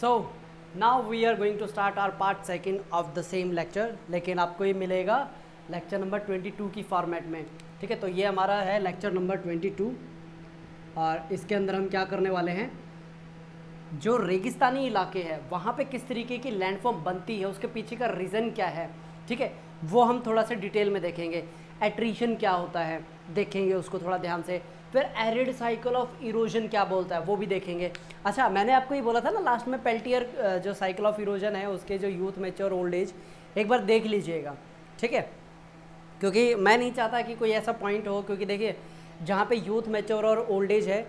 So now we are going to start our part second of the same lecture, लेकिन आपको ये मिलेगा lecture number 22 की format में। ठीक है, तो ये हमारा है लेक्चर नंबर 22 और इसके अंदर हम क्या करने वाले हैं, जो रेगिस्तानी इलाके हैं वहाँ पे किस तरीके की लैंडफॉर्म बनती है, उसके पीछे का रीज़न क्या है, ठीक है, वो हम थोड़ा सा डिटेल में देखेंगे। एट्रीशन क्या होता है देखेंगे उसको थोड़ा ध्यान से, फिर एरिड साइकिल ऑफ इरोजन क्या बोलता है वो भी देखेंगे। अच्छा, मैंने आपको ये बोला था ना लास्ट में, पेल्टियर जो साइकिल ऑफ इरोजन है उसके जो यूथ, मैच्योर, ओल्ड एज एक बार देख लीजिएगा, ठीक है, क्योंकि मैं नहीं चाहता कि कोई ऐसा पॉइंट हो, क्योंकि देखिए जहाँ पे यूथ, मैच्योर और ओल्ड एज है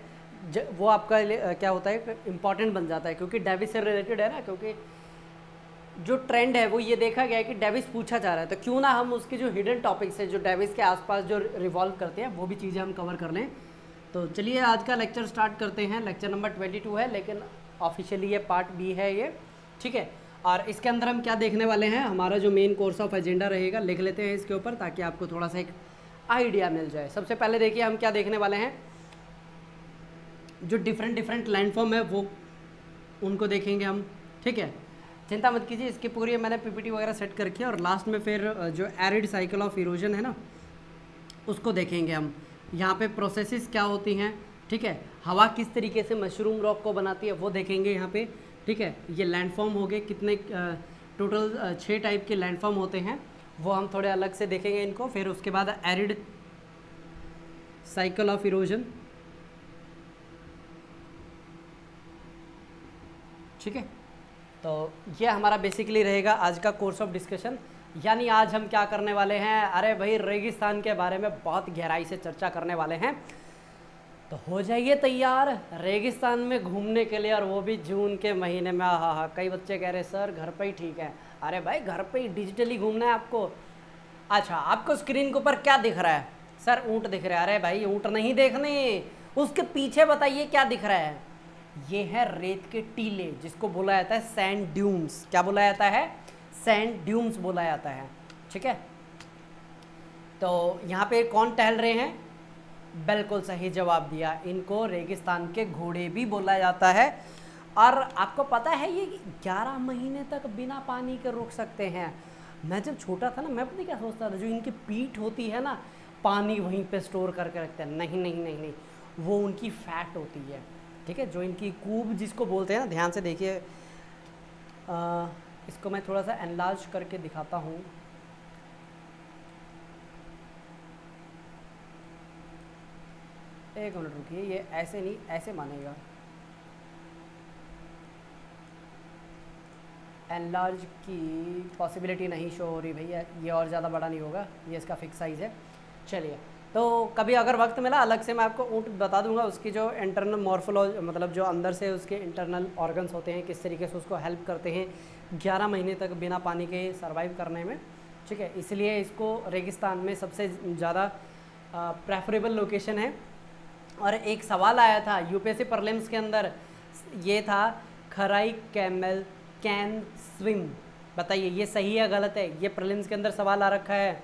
वो आपका क्या होता है इंपॉर्टेंट बन जाता है, क्योंकि डेविस से रिलेटेड है ना, क्योंकि जो ट्रेंड है वो ये देखा गया है कि डेविस पूछा जा रहा है, तो क्यों ना हम उसकी जो हिडन टॉपिक्स है जो डेविस के आसपास जो रिवॉल्व करते हैं वो भी चीज़ें हम कवर कर लें। तो चलिए आज का लेक्चर स्टार्ट करते हैं। लेक्चर नंबर 22 है, लेकिन ऑफिशियली ये पार्ट बी है ये, ठीक है। और इसके अंदर हम क्या देखने वाले हैं, हमारा जो मेन कोर्स ऑफ एजेंडा रहेगा, लिख लेते हैं इसके ऊपर ताकि आपको थोड़ा सा एक आइडिया मिल जाए। सबसे पहले देखिए हम क्या देखने वाले हैं, जो डिफरेंट लैंडफॉर्म है वो उनको देखेंगे हम, ठीक है। चिंता मत कीजिए, इसकी पूरी मैंने पीपीटी वगैरह सेट कर रखी है। और लास्ट में फिर जो एरिड साइकिल ऑफ इरोजन है ना उसको देखेंगे हम, यहाँ पे प्रोसेसेस क्या होती हैं, ठीक है, हवा किस तरीके से मशरूम रॉक को बनाती है वो देखेंगे यहाँ पे, ठीक है। ये लैंडफॉर्म हो गए, कितने टोटल 6 टाइप के लैंडफॉर्म होते हैं वो हम थोड़े अलग से देखेंगे इनको। फिर उसके बाद एरिड साइकिल ऑफ इरोजन, ठीक है। तो ये हमारा बेसिकली रहेगा आज का कोर्स ऑफ डिस्कशन। यानी आज हम क्या करने वाले हैं, अरे भाई रेगिस्तान के बारे में बहुत गहराई से चर्चा करने वाले हैं। तो हो जाइए तैयार रेगिस्तान में घूमने के लिए, और वो भी जून के महीने में। हाँ, कई बच्चे कह रहे सर घर पे ही ठीक है। अरे भाई घर पे ही डिजिटली घूमना है आपको। अच्छा, आपको स्क्रीन के ऊपर क्या दिख रहा है, सर ऊँट दिख रहा है। अरे भाई ऊँट नहीं देखने, उसके पीछे बताइए क्या दिख रहा है। ये है रेत के टीले, जिसको बोला जाता है सैंड ड्यून्स। क्या बोला जाता है, सैंड ड्यून्स बोला जाता है, ठीक है। तो यहाँ पे कौन टहल रहे हैं, बिल्कुल सही जवाब दिया, इनको रेगिस्तान के घोड़े भी बोला जाता है। और आपको पता है ये 11 महीने तक बिना पानी के रुक सकते हैं। मैं जब छोटा था ना, मैं पता क्या सोचता था, जो इनकी पीठ होती है ना पानी वहीं पे स्टोर करके रखते हैं। नहीं, वो उनकी फैट होती है, ठीक है, जो इनकी कूब जिसको बोलते हैं ना। ध्यान से देखिए, इसको मैं थोड़ा सा एनलार्ज करके दिखाता हूँ। एक मिनट रुकिए, ये ऐसे नहीं, ऐसे मानेगा। एनलार्ज की पॉसिबिलिटी नहीं शो हो रही भैया, ये और ज़्यादा बड़ा नहीं होगा, ये इसका फिक्स साइज़ है। चलिए, तो कभी अगर वक्त मिला अलग से मैं आपको ऊँट बता दूंगा, उसकी जो इंटरनल मॉर्फोलॉजी, मतलब जो अंदर से उसके इंटरनल ऑर्गन्स होते हैं, किस तरीके से उसको हेल्प करते हैं 11 महीने तक बिना पानी के सर्वाइव करने में, ठीक है। इसलिए इसको रेगिस्तान में सबसे ज़्यादा प्रेफरेबल लोकेशन है। और एक सवाल आया था यूपीएससी प्रीलिम्स के अंदर, ये था खराई कैमल कैन स्विम। बताइए ये सही है गलत है, ये प्रीलिम्स के अंदर सवाल आ रखा है।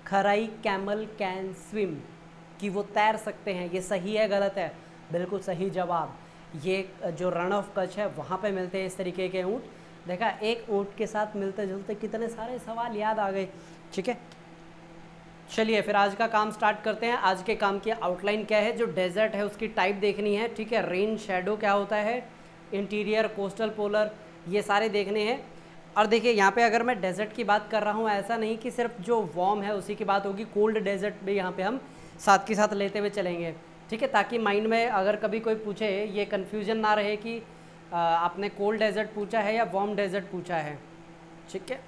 खराई कैमल कैन स्विम, कि वो तैर सकते हैं, ये सही है गलत है, बिल्कुल सही जवाब। ये जो रण ऑफ कच्छ है वहाँ पे मिलते हैं इस तरीके के ऊँट। देखा, एक ऊँट के साथ मिलते जुलते कितने सारे सवाल याद आ गए, ठीक है। चलिए फिर आज का काम स्टार्ट करते हैं। आज के काम की आउटलाइन क्या है, जो डेजर्ट है उसकी टाइप देखनी है, ठीक है। रेन शैडो क्या होता है, इंटीरियर, कोस्टल, पोलर, ये सारे देखने हैं। और देखिए यहाँ पे अगर मैं डेजर्ट की बात कर रहा हूँ, ऐसा नहीं कि सिर्फ जो वार्म है उसी की बात होगी, कोल्ड डेजर्ट भी यहाँ पे हम साथ के साथ लेते हुए चलेंगे, ठीक है, ताकि माइंड में अगर कभी कोई पूछे ये कन्फ्यूजन ना रहे कि आपने कोल्ड डेजर्ट पूछा है या वार्म डेजर्ट पूछा है, ठीक है।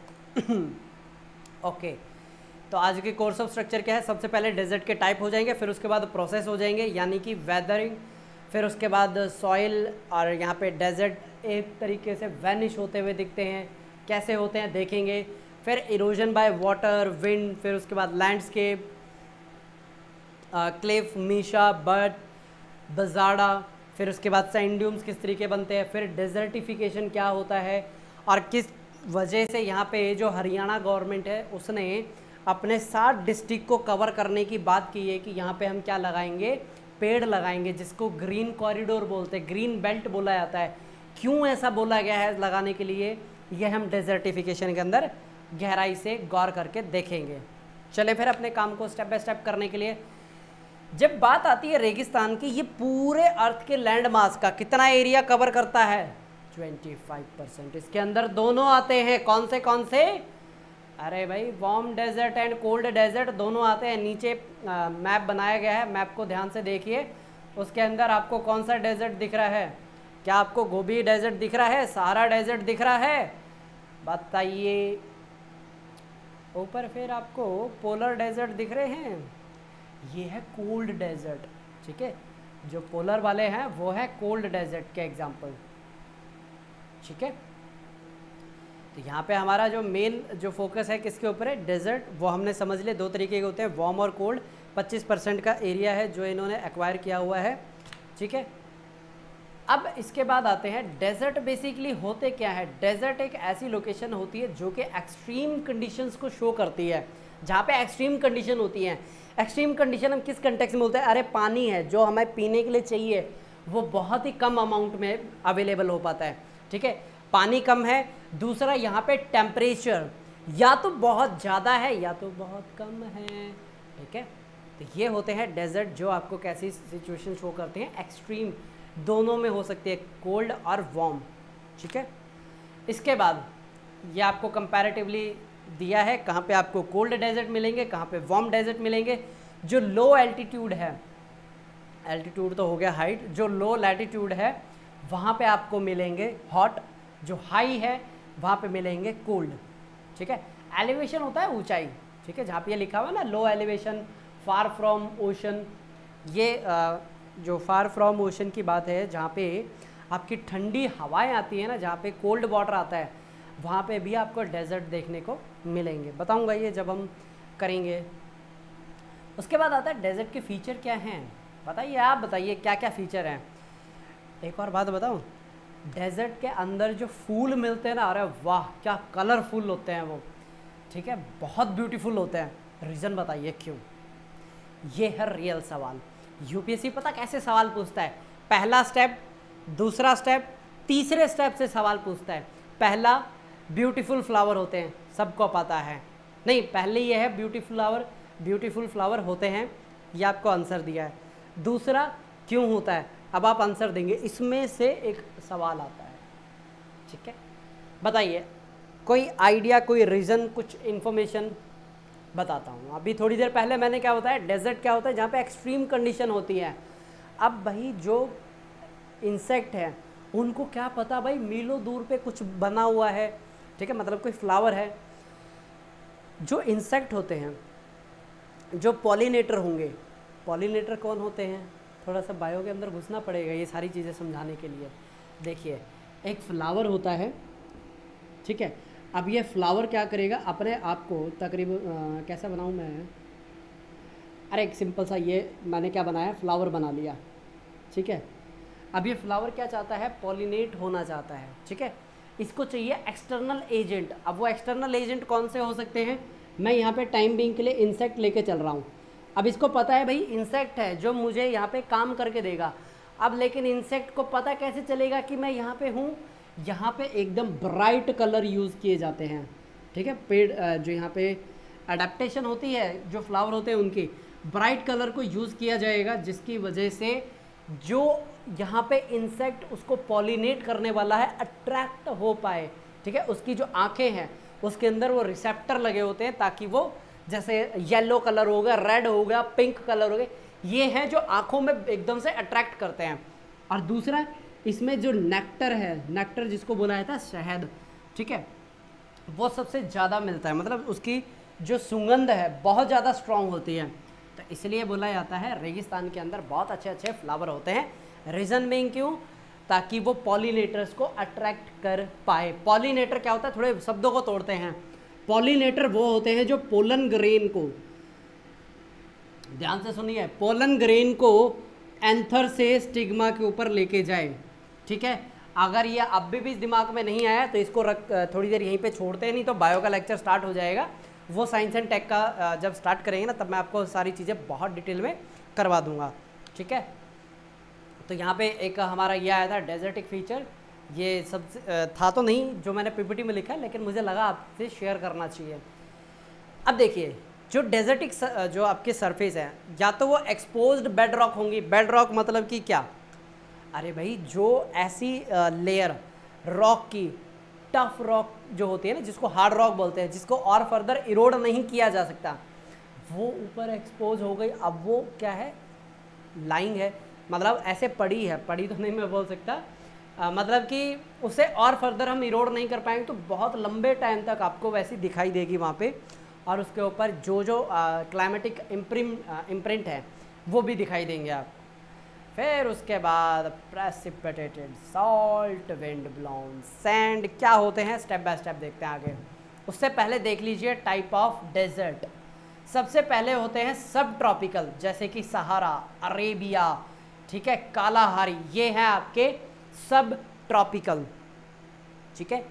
ओके, तो आज के कोर्स ऑफ स्ट्रक्चर क्या है, सबसे पहले डेजर्ट के टाइप हो जाएंगे, फिर उसके बाद प्रोसेस हो जाएंगे यानी कि वेदरिंग, फिर उसके बाद सॉइल। और यहाँ पे डेजर्ट एक तरीके से वैनिश होते हुए दिखते हैं, कैसे होते हैं देखेंगे। फिर इरोजन बाय वाटर, विंड, फिर उसके बाद लैंडस्केप, क्लिफ, मीशा, बर्ड, बजाड़ा, फिर उसके बाद सैंड ड्यून्स किस तरीके बनते हैं, फिर डेजर्टिफिकेशन क्या होता है, और किस वजह से यहाँ पे जो हरियाणा गवर्नमेंट है उसने अपने 7 डिस्ट्रिक्ट को कवर करने की बात की है कि यहाँ पे हम क्या लगाएंगे, पेड़ लगाएंगे, जिसको ग्रीन कॉरिडोर बोलते हैं, ग्रीन बेल्ट बोला जाता है। क्यों ऐसा बोला गया है लगाने के लिए, यह हम डेजर्टिफिकेशन के अंदर गहराई से गौर करके देखेंगे। चले फिर अपने काम को स्टेप बाय स्टेप करने के लिए। जब बात आती है रेगिस्तान की, ये पूरे अर्थ के लैंड मास का कितना एरिया कवर करता है, 25%। इसके अंदर दोनों आते हैं, कौन से, अरे भाई warm desert and cold desert दोनों आते हैं। नीचे मैप बनाया गया है, मैप को ध्यान से देखिए, उसके अंदर आपको कौन सा डेजर्ट दिख रहा है, क्या आपको गोबी डेजर्ट दिख रहा है, सहारा डेजर्ट दिख रहा है, बताइए। ऊपर फिर आपको पोलर डेजर्ट दिख रहे हैं, ये है कोल्ड डेजर्ट, ठीक है। जो पोलर वाले हैं वो है कोल्ड डेजर्ट के एग्जाम्पल, ठीक है। तो यहाँ पे हमारा जो मेन जो फोकस है किसके ऊपर है, डेजर्ट। वो हमने समझ लिया, दो तरीके के होते हैं, वार्म और कोल्ड। 25% का एरिया है जो इन्होंने एक्वायर किया हुआ है, ठीक है। अब इसके बाद आते हैं डेजर्ट। बेसिकली होते क्या है, डेजर्ट एक ऐसी लोकेशन होती है जो कि एक्सट्रीम कंडीशंस को शो करती है, जहाँ पे एक्सट्रीम कंडीशन होती हैं। एक्सट्रीम कंडीशन हम किस कंटेक्स्ट में बोलते हैं, अरे पानी है जो हमें पीने के लिए चाहिए वो बहुत ही कम अमाउंट में अवेलेबल हो पाता है, ठीक है, पानी कम है। दूसरा यहाँ पे टेम्परेचर या तो बहुत ज़्यादा है या तो बहुत कम है, ठीक है। तो ये होते हैं डेजर्ट जो आपको कैसी सिचुएशन शो करते हैं, एक्सट्रीम दोनों में हो सकती है, कोल्ड और वार्म, ठीक है। इसके बाद ये आपको कंपैरेटिवली दिया है कहाँ पे आपको कोल्ड डेजर्ट मिलेंगे, कहाँ पे वार्म डेजर्ट मिलेंगे। जो लो एल्टीट्यूड है, एल्टीट्यूड तो हो गया हाइट, जो लो लैटिट्यूड है वहाँ पे आपको मिलेंगे हॉट, जो हाई है वहाँ पे मिलेंगे कोल्ड, ठीक है। एलिवेशन होता है ऊंचाई, ठीक है, जहाँ पे ये लिखा हुआ है ना लो एलिवेशन, फार फ्रॉम ओशन, ये जो फार फ्रॉम ओशन की बात है, जहाँ पे आपकी ठंडी हवाएं आती है ना, जहाँ पे कोल्ड वाटर आता है, वहाँ पे भी आपको डेजर्ट देखने को मिलेंगे। बताऊँगा ये जब हम करेंगे। उसके बाद आता है डेजर्ट के फीचर क्या हैं, बताइए, आप बताइए क्या क्या फ़ीचर हैं। एक और बात बताऊँ, डेजर्ट के अंदर जो फूल मिलते हैं ना, अरे वाह क्या कलरफुल होते हैं वो, ठीक है, बहुत ब्यूटीफुल होते हैं। रीज़न बताइए क्यों, ये है रियल सवाल। यूपीएससी पता कैसे सवाल पूछता है, पहला स्टेप, दूसरा स्टेप, तीसरे स्टेप से सवाल पूछता है। पहला ब्यूटीफुल फ्लावर होते हैं, सबको पता है, नहीं पहले ये है ब्यूटीफुल फ्लावर होते हैं, ये आपको आंसर दिया है। दूसरा क्यों होता है, अब आप आंसर देंगे, इसमें से एक सवाल आता है, ठीक है। बताइए कोई आइडिया, कोई रीज़न, कुछ इन्फॉर्मेशन बताता हूँ। अभी थोड़ी देर पहले मैंने क्या बताया, डेजर्ट क्या होता है, जहाँ पे एक्सट्रीम कंडीशन होती है। अब भाई जो इंसेक्ट है उनको क्या पता भाई मीलों दूर पे कुछ बना हुआ है, ठीक है, मतलब कोई फ्लावर है। जो इंसेक्ट होते हैं, जो पॉलिनेटर होंगे, पॉलिनेटर कौन होते हैं, थोड़ा सा बायो के अंदर घुसना पड़ेगा ये सारी चीज़ें समझाने के लिए। देखिए एक फ्लावर होता है, ठीक है, अब ये फ्लावर क्या करेगा, अपने आप को तकरीबन कैसा बनाऊँ मैं, अरे एक सिंपल सा ये मैंने क्या बनाया, फ्लावर बना लिया, ठीक है। अब ये फ्लावर क्या चाहता है, पॉलिनेट होना चाहता है, ठीक है, इसको चाहिए एक्सटर्नल एजेंट। अब वो एक्सटर्नल एजेंट कौन से हो सकते हैं, मैं यहाँ पे टाइम बीइंग के लिए इंसेक्ट लेके चल रहा हूँ। अब इसको पता है भाई इंसेक्ट है जो मुझे यहाँ पे काम करके देगा। अब लेकिन इंसेक्ट को पता कैसे चलेगा कि मैं यहाँ पे हूँ, यहाँ पे एकदम ब्राइट कलर यूज़ किए जाते हैं, ठीक है। पेड़ जो यहाँ पे अडेप्टेशन होती है, जो फ्लावर होते हैं उनकी ब्राइट कलर को यूज़ किया जाएगा, जिसकी वजह से जो यहाँ पे इंसेक्ट उसको पॉलिनेट करने वाला है अट्रैक्ट हो पाए, ठीक है। उसकी जो आँखें हैं उसके अंदर वो रिसेप्टर लगे होते हैं, ताकि वो जैसे येलो कलर हो गया, रेड हो गया, पिंक कलर हो गया, ये है जो आँखों में एकदम से अट्रैक्ट करते हैं। और दूसरा इसमें जो नेक्टर है, नेक्टर जिसको बोला जाता है शहद, ठीक है, वो सबसे ज़्यादा मिलता है, मतलब उसकी जो सुगंध है बहुत ज़्यादा स्ट्रॉन्ग होती है। तो इसलिए बोला जाता है रेगिस्तान के अंदर बहुत अच्छे अच्छे फ्लावर होते हैं। रीज़न बीइंग क्यों, ताकि वो पॉलिनेटर्स को अट्रैक्ट कर पाए। पॉलिनेटर क्या होता है, थोड़े शब्दों को तोड़ते हैं। पॉलिनेटर वो होते हैं जो पोलन ग्रेन को, ध्यान से सुनिए, पोलन ग्रेन को एंथर से स्टिग्मा के ऊपर लेके जाए, ठीक है। अगर ये अब भी दिमाग में नहीं आया तो इसको थोड़ी देर यहीं पे छोड़ते हैं, नहीं तो बायो का लेक्चर स्टार्ट हो जाएगा। वो साइंस एंड टेक का जब स्टार्ट करेंगे ना, तब मैं आपको सारी चीज़ें बहुत डिटेल में करवा दूंगा, ठीक है। तो यहाँ पे एक हमारा ये आया था डेजर्टिक फीचर, ये सब था तो नहीं जो मैंने पीपीटी में लिखा है, लेकिन मुझे लगा आपसे शेयर करना चाहिए। अब देखिए, जो डेजर्टिक जो आपके सरफेस हैं, या तो वो एक्सपोज्ड बेड रॉक होंगी। बेड रॉक मतलब कि क्या, अरे भाई जो ऐसी लेयर रॉक की, टफ रॉक जो होती है ना, जिसको हार्ड रॉक बोलते हैं, जिसको और फर्दर इरोड नहीं किया जा सकता, वो ऊपर एक्सपोज हो गई। अब वो क्या है, लाइंग है, मतलब ऐसे पड़ी है, पड़ी तो नहीं मैं बोल सकता, मतलब कि उसे और फर्दर हम इरोड नहीं कर पाएंगे, तो बहुत लंबे टाइम तक आपको वैसी दिखाई देगी वहाँ पे, और उसके ऊपर जो जो क्लाइमेटिक इम्प्रिंट है वो भी दिखाई देंगे आप। फिर उसके बाद precipitated salt wind blown sand क्या होते हैं, स्टेप बाय स्टेप देखते हैं आगे। उससे पहले देख लीजिए टाइप ऑफ डेजर्ट। सबसे पहले होते हैं सब ट्रॉपिकल, जैसे कि सहारा, अरेबिया, ठीक है, कालाहारी, ये हैं आपके सब ट्रॉपिकल। ठीक है,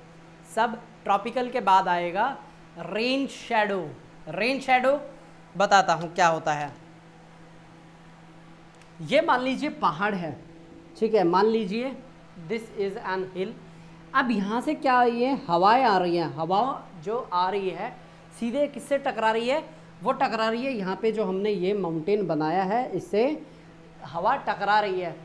सब ट्रॉपिकल के बाद आएगा रेन शैडो। रेन शैडो बताता हूँ क्या होता है। ये मान लीजिए पहाड़ है, ठीक है, मान लीजिए दिस इज एन हिल। अब यहाँ से क्या, ये हवाएं आ रही हैं, हवा जो आ रही है सीधे किससे टकरा रही है, वो टकरा रही है यहाँ पे जो हमने ये माउंटेन बनाया है, इससे हवा टकरा रही है।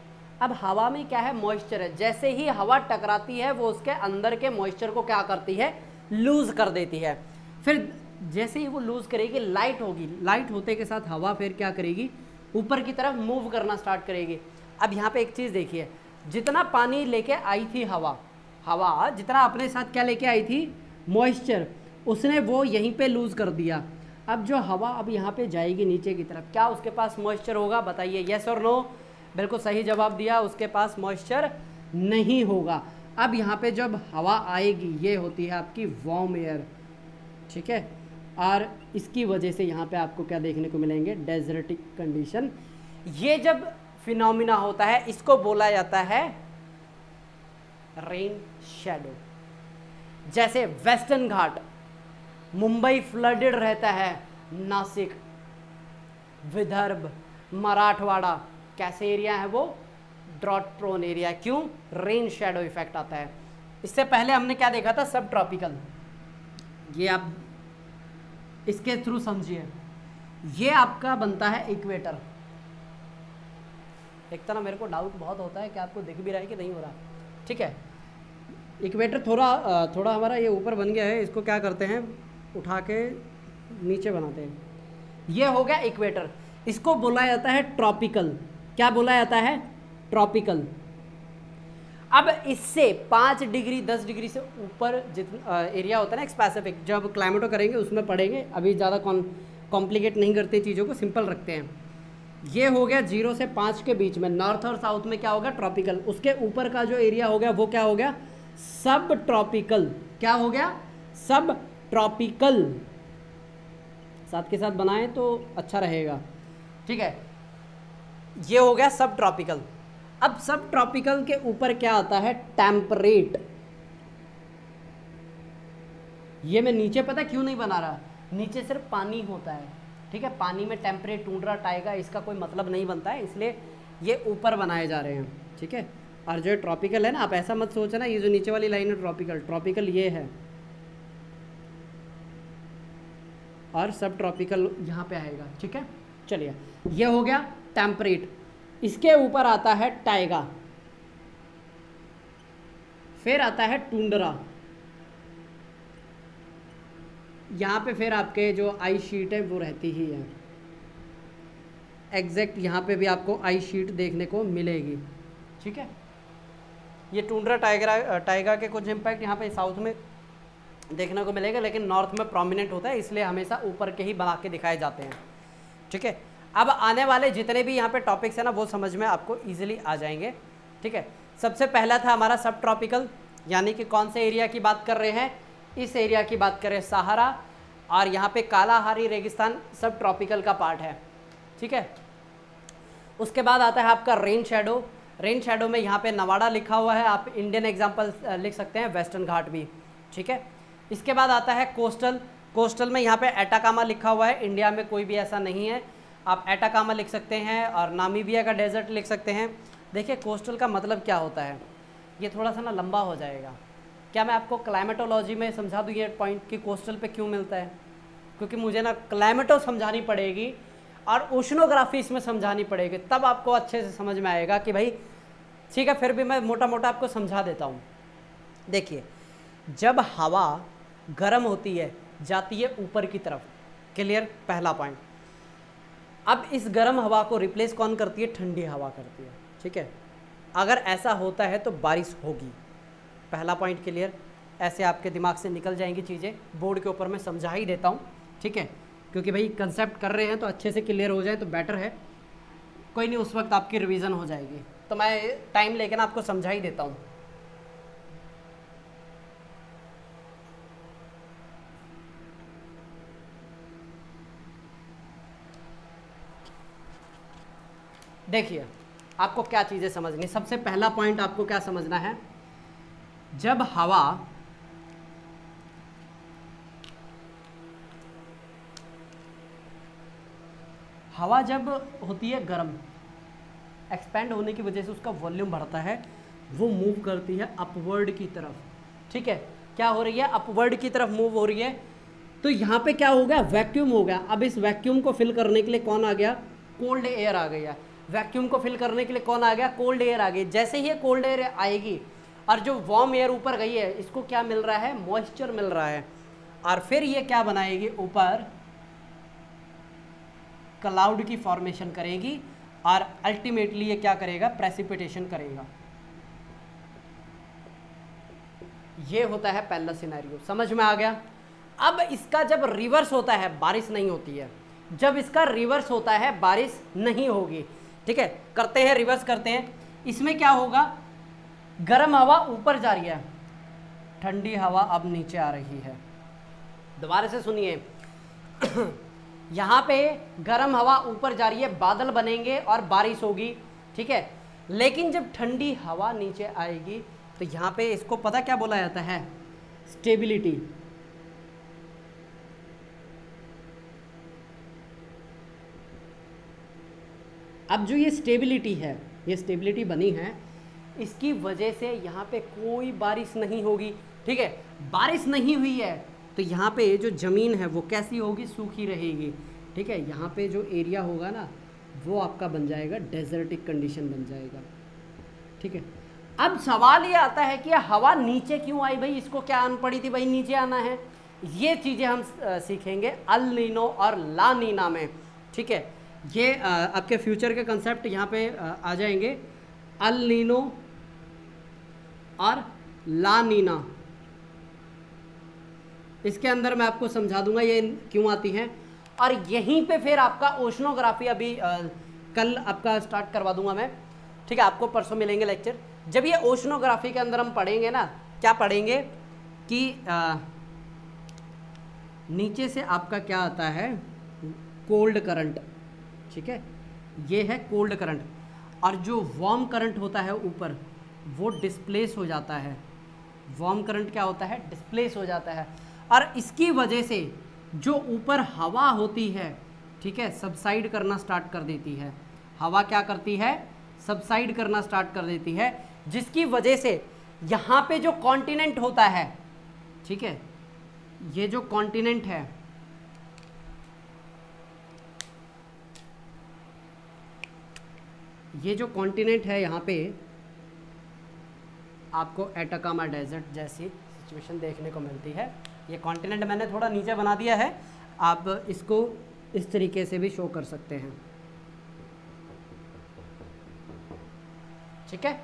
अब हवा में क्या है, मॉइस्चर है। जैसे ही हवा टकराती है वो उसके अंदर के मॉइस्चर को क्या करती है, लूज़ कर देती है। फिर जैसे ही वो लूज़ करेगी, लाइट होगी, लाइट होते के साथ हवा फिर क्या करेगी, ऊपर की तरफ मूव करना स्टार्ट करेगी। अब यहाँ पे एक चीज़ देखिए, जितना पानी लेके आई थी हवा जितना अपने साथ क्या लेके आई थी, मॉइस्चर, उसने वो यहीं पे लूज़ कर दिया। अब जो हवा अब यहाँ पे जाएगी नीचे की तरफ, क्या उसके पास मॉइस्चर होगा, बताइए, यस और नो। बिल्कुल सही जवाब दिया, उसके पास मॉइस्चर नहीं होगा। अब यहाँ पे जब हवा आएगी, ये होती है आपकी वार्म एयर, ठीक है, और इसकी वजह से यहाँ पे आपको क्या देखने को मिलेंगे, डेजर्टिक कंडीशन। ये जब फिनोमिना होता है, इसको बोला जाता है रेन शैडो। जैसे वेस्टर्न घाट, मुंबई फ्लडेड रहता है, नासिक, विदर्भ, मराठवाड़ा, कैसे एरिया है वो, ड्रॉट प्रोन एरिया। क्यों, रेन शैडो इफेक्ट आता है। इससे पहले हमने क्या देखा था, सब ट्रॉपिकल। ये आप इसके थ्रू समझिए, ये आपका बनता है इक्वेटर। एक तरह मेरे को डाउट बहुत होता है कि आपको दिख भी रहा है कि नहीं हो रहा, ठीक है। इक्वेटर थोड़ा हमारा ये ऊपर बन गया है, इसको क्या करते हैं, उठा के नीचे बनाते हैं। ये हो गया इक्वेटर, इसको बोला जाता है ट्रॉपिकल। क्या बोला जाता है, ट्रॉपिकल। अब इससे 5 डिग्री 10 डिग्री से ऊपर जितना एरिया होता है ना, स्पेसिफिक, जब क्लाइमेटो करेंगे उसमें पढ़ेंगे, अभी ज़्यादा कॉम्प्लिकेट नहीं करते चीज़ों को, सिंपल रखते हैं। ये हो गया 0 से 5 के बीच में, नॉर्थ और साउथ में क्या होगा, ट्रॉपिकल। उसके ऊपर का जो एरिया हो गया वो क्या हो गया, सब ट्रॉपिकल। क्या हो गया, सब ट्रॉपिकल। साथ के साथ बनाएं तो अच्छा रहेगा, ठीक है। ये हो गया सब ट्रॉपिकल। अब सब ट्रॉपिकल के ऊपर क्या आता है, टेम्परेट। ये मैं नीचे पता क्यों नहीं बना रहा, नीचे सिर्फ पानी होता है, ठीक है, पानी में टेम्परेट, टूंड्रा, टाइगा, इसका कोई मतलब नहीं बनता है, इसलिए ये ऊपर बनाए जा रहे हैं, ठीक है। और जो ट्रॉपिकल है ना, आप ऐसा मत सोचना ये जो नीचे वाली लाइन है ट्रॉपिकल ये है, और सब ट्रॉपिकल यहाँ पे आएगा, ठीक है। चलिए, ये हो गया टेम्परेट। इसके ऊपर आता है टाइगा, फिर आता है टुंड्रा। यहाँ पे फिर आपके जो आई शीट है वो रहती ही है, एग्जैक्ट यहाँ पे भी आपको आई शीट देखने को मिलेगी, ठीक है। ये टुंड्रा टाइगा के कुछ इम्पैक्ट यहाँ पे साउथ में देखने को मिलेगा, लेकिन नॉर्थ में प्रोमिनेंट होता है, इसलिए हमेशा ऊपर के ही बना के दिखाए जाते हैं, ठीक है। अब आने वाले जितने भी यहाँ पे टॉपिक्स हैं ना, वो समझ में आपको ईजिली आ जाएंगे, ठीक है। सबसे पहला था हमारा सब ट्रॉपिकल, यानी कि कौन से एरिया की बात कर रहे हैं, इस एरिया की बात करें, सहारा, और यहाँ पे कालाहारी रेगिस्तान सब ट्रॉपिकल का पार्ट है, ठीक है। उसके बाद आता है आपका रेन शैडो। रेन शैडो में यहाँ पे नवाड़ा लिखा हुआ है, आप इंडियन एग्जाम्पल लिख सकते हैं, वेस्टर्न घाट भी, ठीक है। इसके बाद आता है कोस्टल। कोस्टल में यहाँ पे एटाकामा लिखा हुआ है, इंडिया में कोई भी ऐसा नहीं है, आप एटाकामा लिख सकते हैं, और नामीबिया का डेजर्ट लिख सकते हैं। देखिए कोस्टल का मतलब क्या होता है, ये थोड़ा सा ना लंबा हो जाएगा। क्या मैं आपको क्लाइमेटोलॉजी में समझा दूँ ये पॉइंट कि कोस्टल पे क्यों मिलता है? क्योंकि मुझे ना क्लाइमेटो समझानी पड़ेगी और ओशनोग्राफी इसमें समझानी पड़ेगी, तब आपको अच्छे से समझ में आएगा कि भाई ठीक है। फिर भी मैं मोटा मोटा आपको समझा देता हूँ। देखिए, जब हवा गर्म होती है जाती है ऊपर की तरफ, क्लियर, पहला पॉइंट। अब इस गर्म हवा को रिप्लेस कौन करती है? ठंडी हवा करती है, ठीक है। अगर ऐसा होता है तो बारिश होगी, पहला पॉइंट क्लियर। ऐसे आपके दिमाग से निकल जाएंगी चीज़ें, बोर्ड के ऊपर मैं समझा ही देता हूँ, ठीक है, क्योंकि भाई कंसेप्ट कर रहे हैं तो अच्छे से क्लियर हो जाए तो बेटर है। कोई नहीं, उस वक्त आपकी रिवीजन हो जाएगी, तो मैं टाइम लेकर आपको समझा ही देता हूँ। देखिए, आपको क्या चीज़ें समझनी, सबसे पहला पॉइंट आपको क्या समझना है, जब हवा जब होती है गर्म, एक्सपेंड होने की वजह से उसका वॉल्यूम बढ़ता है, वो मूव करती है अपवर्ड की तरफ, ठीक है। क्या हो रही है? अपवर्ड की तरफ मूव हो रही है। तो यहाँ पे क्या हो गया? वैक्यूम हो गया। अब इस वैक्यूम को फिल करने के लिए कौन आ गया? कोल्ड एयर आ गया। वैक्यूम को फिल करने के लिए कौन आ गया? कोल्ड एयर आ गई। जैसे ही ये कोल्ड एयर आएगी और जो वार्म एयर ऊपर गई है, इसको क्या मिल रहा है? मॉइस्चर मिल रहा है। और फिर ये क्या बनाएगी? ऊपर क्लाउड की फॉर्मेशन करेगी और अल्टीमेटली ये क्या करेगा? प्रेसिपिटेशन करेगा। ये होता है पहला सिनेरियो, समझ में आ गया। अब इसका जब रिवर्स होता है, बारिश नहीं होती है। जब इसका रिवर्स होता है, बारिश नहीं होगी, ठीक है। करते हैं, रिवर्स करते हैं। इसमें क्या होगा? गर्म हवा ऊपर जा रही है, ठंडी हवा अब नीचे आ रही है। दोबारा से सुनिए, यहाँ पे गर्म हवा ऊपर जा रही है, बादल बनेंगे और बारिश होगी, ठीक है। लेकिन जब ठंडी हवा नीचे आएगी तो यहाँ पे इसको पता क्या बोला जाता है? स्टेबिलिटी। अब जो ये स्टेबिलिटी है, ये स्टेबिलिटी बनी है, इसकी वजह से यहाँ पे कोई बारिश नहीं होगी, ठीक है। बारिश नहीं हुई है तो यहाँ पे जो ज़मीन है वो कैसी होगी? सूखी रहेगी, ठीक है। यहाँ पे जो एरिया होगा ना, वो आपका बन जाएगा डेजर्टिक कंडीशन बन जाएगा, ठीक है। अब सवाल ये आता है कि हवा नीचे क्यों आई? भाई इसको क्या आन पड़ी थी? भाई नीचे आना है। ये चीज़ें हम सीखेंगे अल नीनो और ला नीना में, ठीक है। ये आपके फ्यूचर के कंसेप्ट यहाँ पे आ जाएंगे, अल नीनो और ला नीना। इसके अंदर मैं आपको समझा दूंगा ये क्यों आती हैं। और यहीं पे फिर आपका ओशनोग्राफी अभी कल आपका स्टार्ट करवा दूंगा मैं, ठीक है। आपको परसों मिलेंगे लेक्चर। जब ये ओशनोग्राफी के अंदर हम पढ़ेंगे ना, क्या पढ़ेंगे कि नीचे से आपका क्या आता है? कोल्ड करंट, ठीक है। ये है कोल्ड करंट, और जो वार्म करंट होता है ऊपर, वो डिस्प्लेस हो जाता है। वार्म करंट क्या होता है? डिस्प्लेस हो जाता है। और इसकी वजह से जो ऊपर हवा होती है, ठीक है, सबसाइड करना स्टार्ट कर देती है। हवा क्या करती है? सबसाइड करना स्टार्ट कर देती है, जिसकी वजह से यहाँ पे जो कॉन्टिनेंट होता है, ठीक है, ये जो कॉन्टिनेंट है, ये जो कॉन्टिनेंट है, यहाँ पे आपको एटाकामा डेजर्ट जैसी सिचुएशन देखने को मिलती है। ये कॉन्टिनेंट मैंने थोड़ा नीचे बना दिया है, आप इसको इस तरीके से भी शो कर सकते हैं, ठीक है।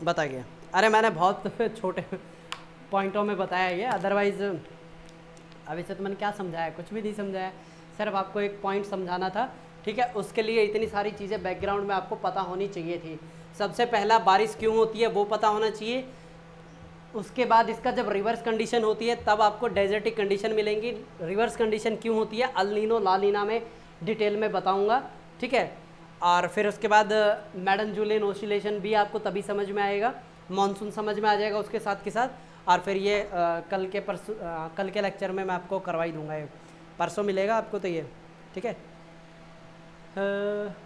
बताइए। अरे मैंने बहुत छोटे पॉइंटों में बताया ये, अदरवाइज अभी से तो मैंने क्या समझाया? कुछ भी नहीं समझाया, सिर्फ आपको एक पॉइंट समझाना था, ठीक है। उसके लिए इतनी सारी चीज़ें बैकग्राउंड में आपको पता होनी चाहिए थी। सबसे पहला बारिश क्यों होती है वो पता होना चाहिए। उसके बाद इसका जब रिवर्स कंडीशन होती है तब आपको डेजर्टिक कंडीशन मिलेंगी। रिवर्स कंडीशन क्यों होती है अल नीनो ला नीना में डिटेल में बताऊंगा, ठीक है। और फिर उसके बाद मैडन जूलियन ओसिलेशन भी आपको तभी समझ में आएगा, मानसून समझ में आ जाएगा उसके साथ के साथ। और फिर ये कल के लेक्चर में मैं आपको करवा ही दूंगा, ये परसों मिलेगा आपको, तो ये ठीक है।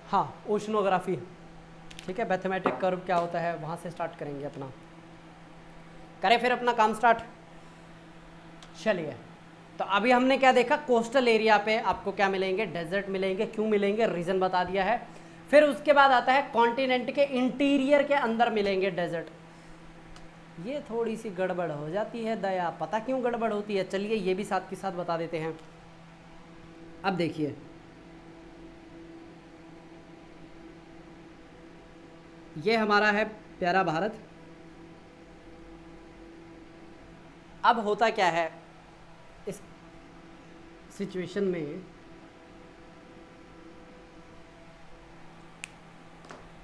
हाँ, ओशनोग्राफी ठीक है, मैथमेटिक कर्व क्या होता है वहाँ से स्टार्ट करेंगे अपना। करें फिर अपना काम स्टार्ट। चलिए, तो अभी हमने क्या देखा, कोस्टल एरिया पे आपको क्या मिलेंगे, डेजर्ट मिलेंगे। क्यों मिलेंगे, रीजन बता दिया है। फिर उसके बाद आता है कॉन्टिनेंट के इंटीरियर के अंदर मिलेंगे डेजर्ट। ये थोड़ी सी गड़बड़ हो जाती है दया, पता क्यों गड़बड़ होती है, चलिए ये भी साथ के साथ बता देते हैं। अब देखिए, ये हमारा है प्यारा भारत। अब होता क्या है इस सिचुएशन में,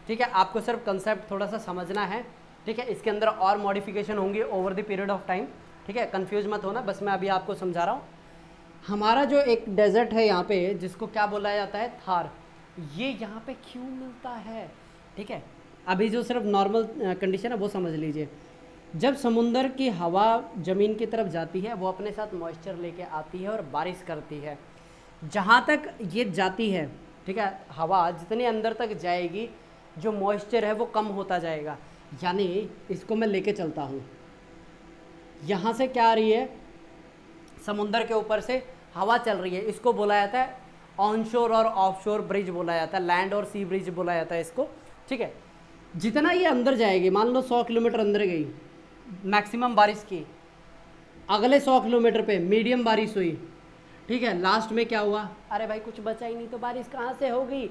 ठीक है, आपको सिर्फ कंसेप्ट थोड़ा सा समझना है। ठीक है, इसके अंदर और मॉडिफिकेशन होंगी over the period of time. ठीक है, कंफ्यूज मत होना, बस मैं अभी आपको समझा रहा हूँ। हमारा जो एक डेजर्ट है यहाँ पे, जिसको क्या बोला जाता है, थार, ये यहाँ पे क्यों मिलता है। ठीक है, अभी जो सिर्फ नॉर्मल कंडीशन है वो समझ लीजिए। जब समुंदर की हवा ज़मीन की तरफ जाती है, वो अपने साथ मॉइस्चर लेके आती है और बारिश करती है। जहाँ तक ये जाती है, ठीक है, हवा जितनी अंदर तक जाएगी, जो मॉइस्चर है वो कम होता जाएगा। यानी इसको मैं लेके चलता हूँ, यहाँ से क्या आ रही है, समुंदर के ऊपर से हवा चल रही है, इसको बोला जाता है ऑनशोर और ऑफशोर ब्रिज बोला जाता है, लैंड और सी ब्रिज बोला जाता है इसको। ठीक है, जितना ये अंदर जाएगी, मान लो 100 किलोमीटर अंदर गई, मैक्सिमम बारिश की, अगले 100 किलोमीटर पे मीडियम बारिश हुई। ठीक है, लास्ट में क्या हुआ, अरे भाई कुछ बचा ही नहीं तो बारिश कहाँ से होगी।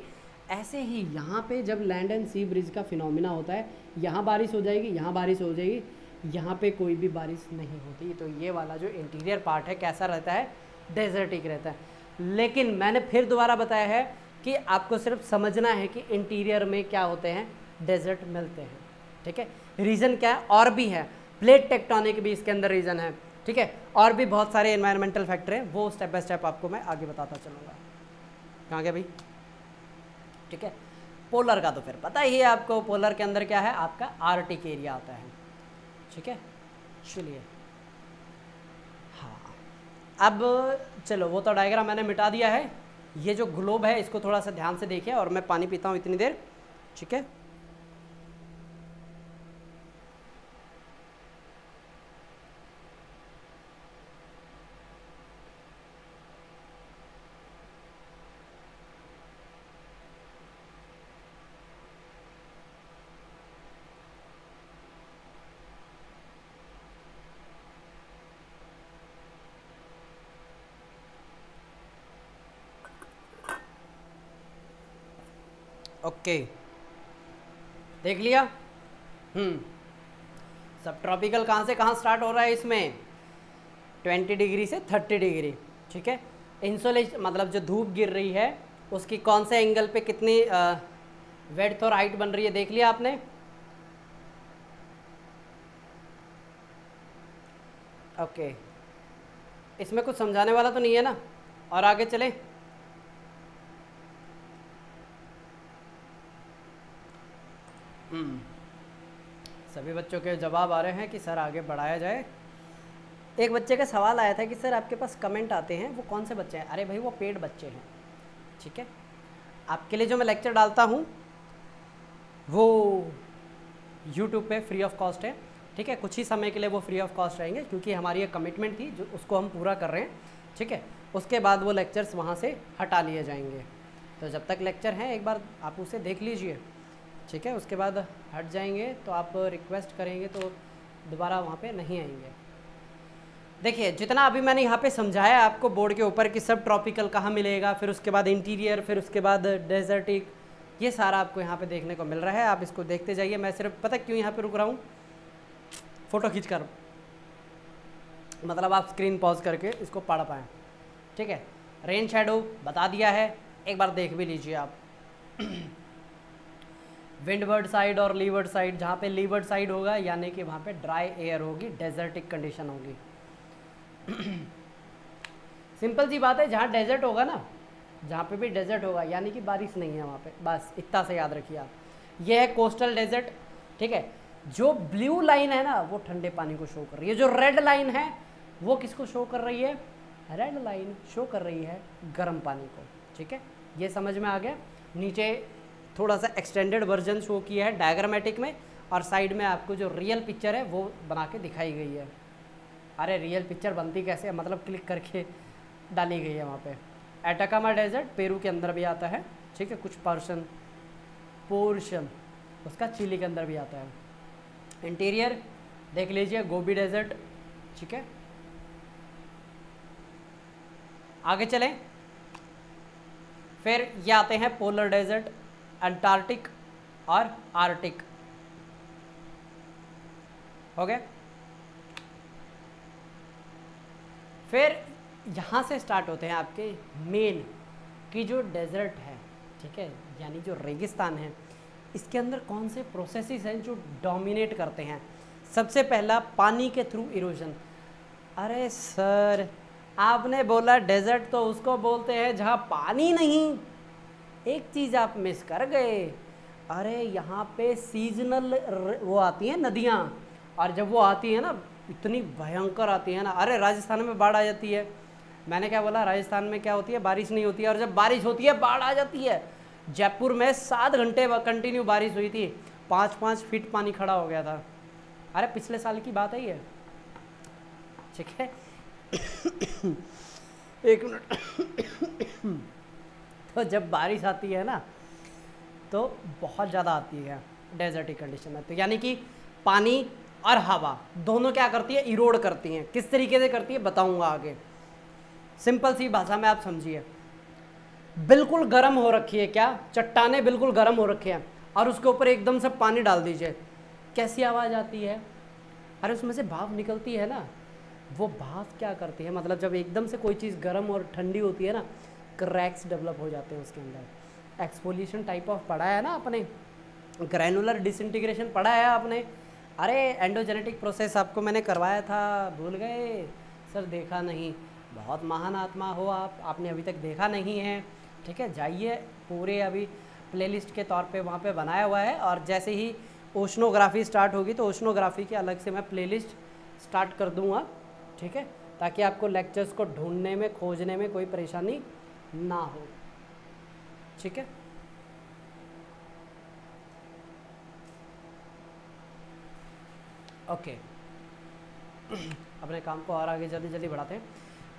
ऐसे ही यहाँ पे जब लैंड एंड सी ब्रिज का फिनोमिना होता है, यहाँ बारिश हो जाएगी, यहाँ बारिश हो जाएगी, यहाँ पे कोई भी बारिश नहीं होती। तो ये वाला जो इंटीरियर पार्ट है कैसा रहता है, डेजर्टिक रहता है। लेकिन मैंने फिर दोबारा बताया है कि आपको सिर्फ समझना है कि इंटीरियर में क्या होते हैं, डेजर्ट मिलते हैं। ठीक है, रीज़न क्या है, और भी है, प्लेट टेक्टोनिक भी इसके अंदर रीज़न है। ठीक है, और भी बहुत सारे एनवायरमेंटल फैक्टर हैं, वो स्टेप बाय स्टेप आपको मैं आगे बताता चलूँगा। कहाँ गया भाई। ठीक है, पोलर का तो फिर पता ही है आपको, पोलर के अंदर क्या है, आपका आर्टिक एरिया आता है। ठीक है, चलिए, हाँ, अब चलो वो तो डायग्राम मैंने मिटा दिया है। ये जो ग्लोब है इसको थोड़ा सा ध्यान से देखिए, और मैं पानी पीता हूँ इतनी देर। ठीक है, ओके, देख लिया। सब ट्रॉपिकल कहाँ से कहाँ स्टार्ट हो रहा है, इसमें 20 डिग्री से 30 डिग्री। ठीक है, इंसोलेशन मतलब जो धूप गिर रही है उसकी कौन से एंगल पे कितनी वेड्थ और हाइट बन रही है, देख लिया आपने। ओके, इसमें कुछ समझाने वाला तो नहीं है ना, और आगे चले। सभी बच्चों के जवाब आ रहे हैं कि सर आगे बढ़ाया जाए। एक बच्चे का सवाल आया था कि सर आपके पास कमेंट आते हैं, वो कौन से बच्चे हैं। अरे भाई वो पेड बच्चे हैं। ठीक है, आपके लिए जो मैं लेक्चर डालता हूँ वो यूट्यूब पे फ्री ऑफ कॉस्ट है। ठीक है, कुछ ही समय के लिए वो फ्री ऑफ कॉस्ट रहेंगे, क्योंकि हमारी एक कमिटमेंट थी जो उसको हम पूरा कर रहे हैं। ठीक है, उसके बाद वो लेक्चर्स वहाँ से हटा लिए जाएंगे। तो जब तक लेक्चर हैं एक बार आप उसे देख लीजिए। ठीक है, उसके बाद हट जाएंगे तो आप रिक्वेस्ट करेंगे तो दोबारा वहाँ पे नहीं आएंगे। देखिए, जितना अभी मैंने यहाँ पे समझाया आपको बोर्ड के ऊपर कि सब ट्रॉपिकल कहाँ मिलेगा, फिर उसके बाद इंटीरियर, फिर उसके बाद डेजर्टिक, ये सारा आपको यहाँ पे देखने को मिल रहा है। आप इसको देखते जाइए। मैं सिर्फ पता क्यों यहाँ पे रुक रहा हूँ, फ़ोटो खींच कर, मतलब आप स्क्रीन पॉज करके इसको पढ़ पाएँ। ठीक है, रेन शेडो बता दिया है, एक बार देख भी लीजिए आप। विंडवर्ड साइड और लीवर्ड साइड, जहाँ पे लीवर्ड साइड होगा यानी कि वहाँ पे ड्राई एयर होगी, डेजर्टिक कंडीशन होगी। सिंपल सी बात है, जहाँ डेजर्ट होगा ना, जहाँ पे भी डेजर्ट होगा यानी कि बारिश नहीं है वहाँ पे, बस इतना से याद रखिए आप। ये है कोस्टल डेजर्ट। ठीक है, जो ब्लू लाइन है ना वो ठंडे पानी को शो कर रही है, जो रेड लाइन है वो किसको शो कर रही है, रेड लाइन शो कर रही है गर्म पानी को। ठीक है, ये समझ में आ गया। नीचे थोड़ा सा एक्सटेंडेड वर्जन शो किया है डायग्रामेटिक में, और साइड में आपको जो रियल पिक्चर है वो बना के दिखाई गई है। अरे रियल पिक्चर बनती कैसे है, मतलब क्लिक करके डाली गई है वहाँ पे। एटाकामा डेजर्ट पेरू के अंदर भी आता है, ठीक है, कुछ पोर्शन उसका चिली के अंदर भी आता है। इंटीरियर देख लीजिए, गोबी डेजर्ट, ठीक है। आगे चलें, फिर ये आते हैं पोलर डेजर्ट, अंटार्कटिक और आर्टिक, हो गए। फिर यहाँ से स्टार्ट होते हैं आपके मेन की जो डेजर्ट है, ठीक है, यानी जो रेगिस्तान है, इसके अंदर कौन से प्रोसेसेस हैं जो डोमिनेट करते हैं। सबसे पहला पानी के थ्रू इरोजन। अरे सर आपने बोला डेजर्ट तो उसको बोलते हैं जहाँ पानी नहीं, एक चीज़ आप मिस कर गए। अरे यहाँ पे सीजनल वो आती हैं नदियाँ, और जब वो आती है ना इतनी भयंकर आती है ना, अरे राजस्थान में बाढ़ आ जाती है। मैंने क्या बोला, राजस्थान में क्या होती है, बारिश नहीं होती है, और जब बारिश होती है बाढ़ आ जाती है। जयपुर में 7 घंटे कंटिन्यू बारिश हुई थी, 5-5 फीट पानी खड़ा हो गया था। अरे पिछले साल की बात है ये, ठीक है। एक मिनट। तो जब बारिश आती है ना तो बहुत ज़्यादा आती है डेजर्टी कंडीशन में, तो यानी कि पानी और हवा दोनों क्या करती है, इरोड करती हैं। किस तरीके से करती है बताऊंगा आगे, सिंपल सी भाषा में आप समझिए। बिल्कुल गर्म हो रखी है, क्या चट्टाने बिल्कुल गर्म हो रखे हैं, और उसके ऊपर एकदम से पानी डाल दीजिए, कैसी आवाज़ आती है। अरे उसमें से भाप निकलती है ना, वो भाप क्या करती है, मतलब जब एकदम से कोई चीज़ गर्म और ठंडी होती है ना, क्रैक्स डेवलप हो जाते हैं उसके अंदर। एक्सफोलिएशन टाइप ऑफ पढ़ा है ना आपने, ग्रैनुलर डिसइंटीग्रेशन पढ़ा है आपने। अरे एंडोजेनेटिक प्रोसेस आपको मैंने करवाया था, भूल गए सर, देखा नहीं। बहुत महान आत्मा हो आप, आपने अभी तक देखा नहीं है, ठीक है। जाइए, पूरे अभी प्लेलिस्ट के तौर पे वहाँ पे बनाया हुआ है, और जैसे ही ओशनोग्राफी स्टार्ट होगी तो ओशनोग्राफी की अलग से मैं प्लेलिस्ट स्टार्ट कर दूँगा, ठीक है, ताकि आपको लेक्चर्स को ढूंढने में, खोजने में कोई परेशानी ना हो, ठीक है। ओके, अपने काम को और आगे जल्दी जल्दी बढ़ाते हैं।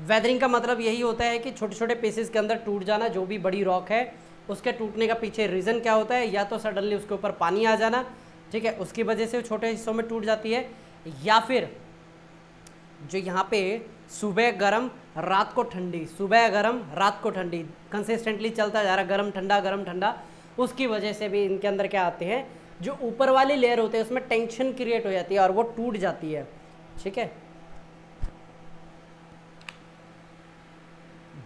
वेदरिंग का मतलब यही होता है कि छोटे छोटे पीसेस के अंदर टूट जाना, जो भी बड़ी रॉक है उसके टूटने का पीछे रीज़न क्या होता है, या तो सडनली उसके ऊपर पानी आ जाना, ठीक है, उसकी वजह से छोटे हिस्सों में टूट जाती है, या फिर जो यहाँ पे सुबह गर्म रात को ठंडी, सुबह गर्म रात को ठंडी कंसिस्टेंटली चलता जा रहा, गर्म ठंडा, उसकी वजह से भी इनके अंदर क्या आते हैं, जो ऊपर वाली लेयर होते हैं उसमें टेंशन क्रिएट हो जाती है और वो टूट जाती है, ठीक है।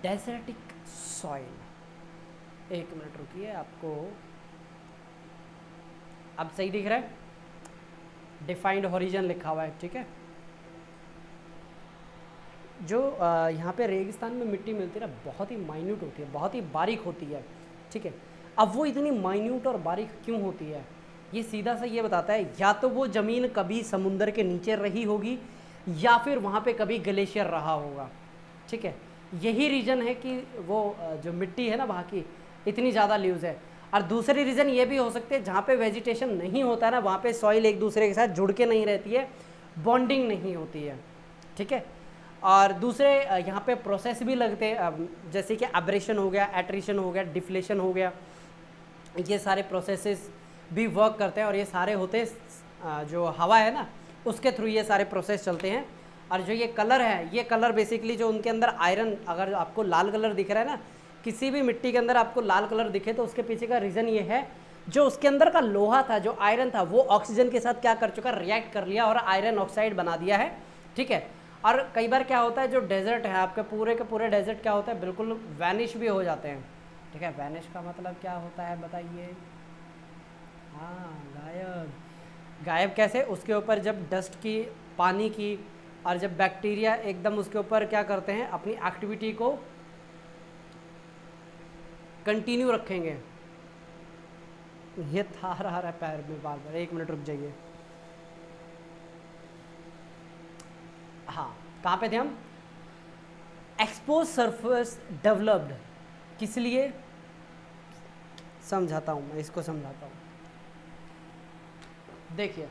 डेजर्टिक सॉइल, एक मिनट रुकिए, आपको अब सही दिख रहा है, डिफाइंड हॉरिजन लिखा हुआ है, ठीक है। जो यहाँ पे रेगिस्तान में मिट्टी मिलती है ना, बहुत ही माइन्यूट होती है, बहुत ही बारीक होती है, ठीक है। अब वो इतनी माइन्यूट और बारीक क्यों होती है, ये सीधा सा ये बताता है, या तो वो ज़मीन कभी समुंदर के नीचे रही होगी, या फिर वहाँ पे कभी ग्लेशियर रहा होगा, ठीक है। यही रीज़न है कि वो जो मिट्टी है ना वहाँ की इतनी ज़्यादा लूज़ है। और दूसरी रीज़न ये भी हो सकते हैं, जहाँ पे वेजिटेशन नहीं होता है ना, वहाँ पे सॉइल एक दूसरे के साथ जुड़ के नहीं रहती है, बॉन्डिंग नहीं होती है, ठीक है। और दूसरे यहाँ पे प्रोसेस भी लगते हैं, जैसे कि एब्रेशन हो गया, एट्रिशन हो गया, डिफ्लेशन हो गया, ये सारे प्रोसेसेस भी वर्क करते हैं, और ये सारे होते हैं जो हवा है ना उसके थ्रू ये सारे प्रोसेस चलते हैं। और जो ये कलर है, ये कलर बेसिकली जो उनके अंदर आयरन, अगर आपको लाल कलर दिख रहा है ना, किसी भी मिट्टी के अंदर आपको लाल कलर दिखे तो उसके पीछे का रीज़न ये है, जो उसके अंदर का लोहा था, जो आयरन था, वो ऑक्सीजन के साथ क्या कर चुका, रिएक्ट कर लिया और आयरन ऑक्साइड बना दिया है, ठीक है। और कई बार क्या होता है, जो डेजर्ट है आपके पूरे के पूरे डेजर्ट क्या होता है, बिल्कुल वैनिश भी हो जाते हैं, ठीक है। वैनिश का मतलब क्या होता है बताइए, हाँ गायब। गायब कैसे, उसके ऊपर जब डस्ट की, पानी की, और जब बैक्टीरिया एकदम उसके ऊपर क्या करते हैं, अपनी एक्टिविटी को कंटिन्यू रखेंगे। ये थार आ रहा है पैर में बार बार, एक मिनट रुक जाइए। हाँ, कहाँ पे थे हम, एक्सपोज सरफेस डेवलप्ड, किस लिए, समझाता हूँ, मैं इसको समझाता हूँ। देखिए,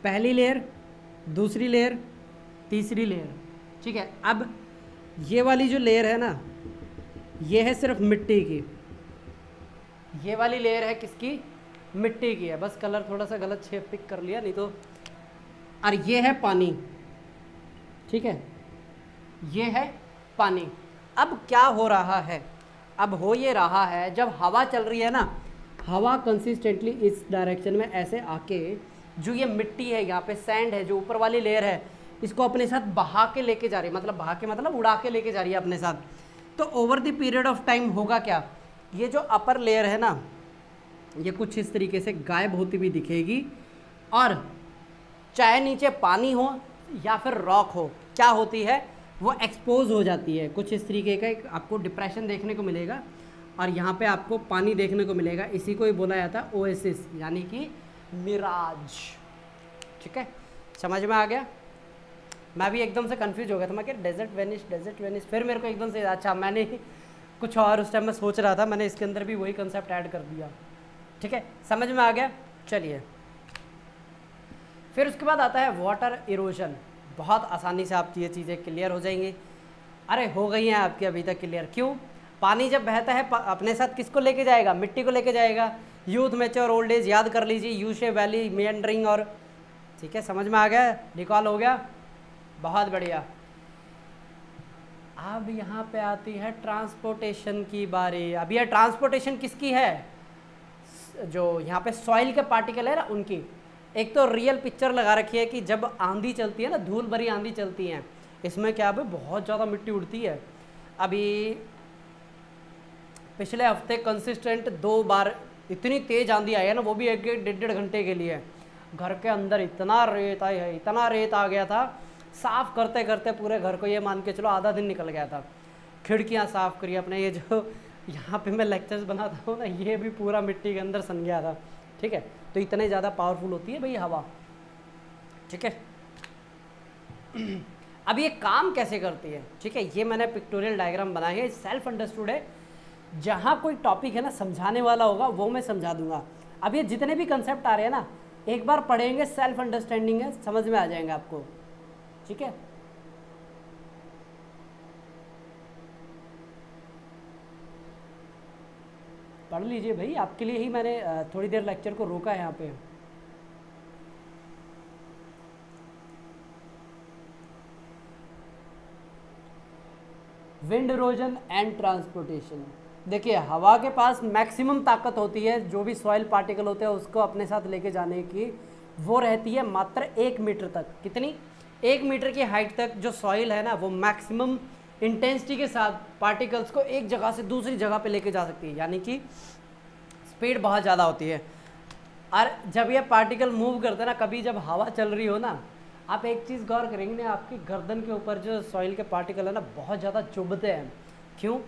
पहली लेयर, दूसरी लेयर, तीसरी लेयर, ठीक है। अब ये वाली जो लेयर है ना, ये है सिर्फ मिट्टी की, ये वाली लेयर है किसकी, मिट्टी की है। बस कलर थोड़ा सा गलत शेप पिक कर लिया, नहीं तो। और ये है पानी, ठीक है, ये है पानी। अब क्या हो रहा है, अब हो ये रहा है, जब हवा चल रही है ना, हवा कंसिस्टेंटली इस डायरेक्शन में ऐसे आके जो ये मिट्टी है, यहाँ पे सैंड है, जो ऊपर वाली लेयर है, इसको अपने साथ बहा के लेके जा रही है, मतलब बहा के मतलब उड़ा के लेके जा रही है अपने साथ। तो over the period of time होगा क्या, ये जो अपर लेयर है ना, ये कुछ इस तरीके से गायब होती हुई दिखेगी, और चाहे नीचे पानी हो या फिर रॉक हो, क्या होती है, वो एक्सपोज हो जाती है। कुछ इस तरीके का एक आपको डिप्रेशन देखने को मिलेगा, और यहाँ पे आपको पानी देखने को मिलेगा। इसी को ही बोला जाता है ओएसिस, यानी कि मिराज। ठीक है, समझ में आ गया। मैं भी एकदम से कंफ्यूज हो गया था, मैं क्या डेजर्ट वेनिश, फिर मेरे को एकदम से अच्छा, मैंने कुछ और उस टाइम में सोच रहा था, मैंने इसके अंदर भी वही कंसेप्ट ऐड कर दिया। ठीक है, समझ में आ गया। चलिए, फिर उसके बाद आता है वाटर इरोजन। बहुत आसानी से आप ये चीज़ें क्लियर हो जाएंगी। अरे हो गई हैं आपकी अभी तक क्लियर। क्यों, पानी जब बहता है अपने साथ किसको लेके जाएगा, मिट्टी को लेके जाएगा। यूथ, मैच्योर, ओल्ड एज याद कर लीजिए, यू शेप, वैली, मेंडरिंग, और ठीक है, समझ में आ गया, रिकॉल हो गया, बहुत बढ़िया। अब यहाँ पे आती है ट्रांसपोर्टेशन की बारी। अब यह ट्रांसपोर्टेशन किसकी है, जो यहाँ पे सॉइल के पार्टिकल है ना, उनकी। एक तो रियल पिक्चर लगा रखी है कि जब आंधी चलती है ना, धूल भरी आंधी चलती है, इसमें क्या है, बहुत ज़्यादा मिट्टी उड़ती है। अभी पिछले हफ्ते कंसिस्टेंट 2 बार इतनी तेज़ आंधी आई है ना, वो भी 1-1.5 घंटे के लिए। घर के अंदर इतना रेत आई है, इतना रेत आ गया था, साफ़ करते करते पूरे घर को ये मान के चलो आधा दिन निकल गया था। खिड़कियाँ साफ़ करी अपने, ये जो यहाँ पे मैं लेक्चर्स बनाता हूँ ना, ये भी पूरा मिट्टी के अंदर सन गया था। ठीक है, तो इतने ज़्यादा पावरफुल होती है भाई हवा। ठीक है, अब ये काम कैसे करती है, ठीक है, ये मैंने पिक्टोरियल डायग्राम बनाया है, सेल्फ अंडरस्टूड है। जहाँ कोई टॉपिक है ना समझाने वाला होगा, वो मैं समझा दूंगा। अब ये जितने भी कंसेप्ट आ रहे हैं ना, एक बार पढ़ेंगे, सेल्फ अंडरस्टैंडिंग है, समझ में आ जाएंगे आपको। ठीक है, पढ़ लीजिए भाई, आपके लिए ही मैंने थोड़ी देर लेक्चर को रोका है यहाँ पे। Wind erosion and transportation. देखिए, हवा के पास मैक्सिमम ताकत होती है, जो भी सॉइल पार्टिकल होते हैं उसको अपने साथ लेके जाने की, वो रहती है मात्र 1 मीटर तक। कितनी, 1 मीटर की हाइट तक जो सॉइल है ना, वो मैक्सिमम इंटेंसिटी के साथ पार्टिकल्स को एक जगह से दूसरी जगह पे लेके जा सकती है, यानी कि स्पीड बहुत ज़्यादा होती है। और जब ये पार्टिकल मूव करते हैं ना, कभी जब हवा चल रही हो ना, आप एक चीज़ गौर करेंगे ना, आपकी गर्दन के ऊपर जो सॉइल के पार्टिकल है ना, बहुत ज़्यादा चुभते हैं। क्यों,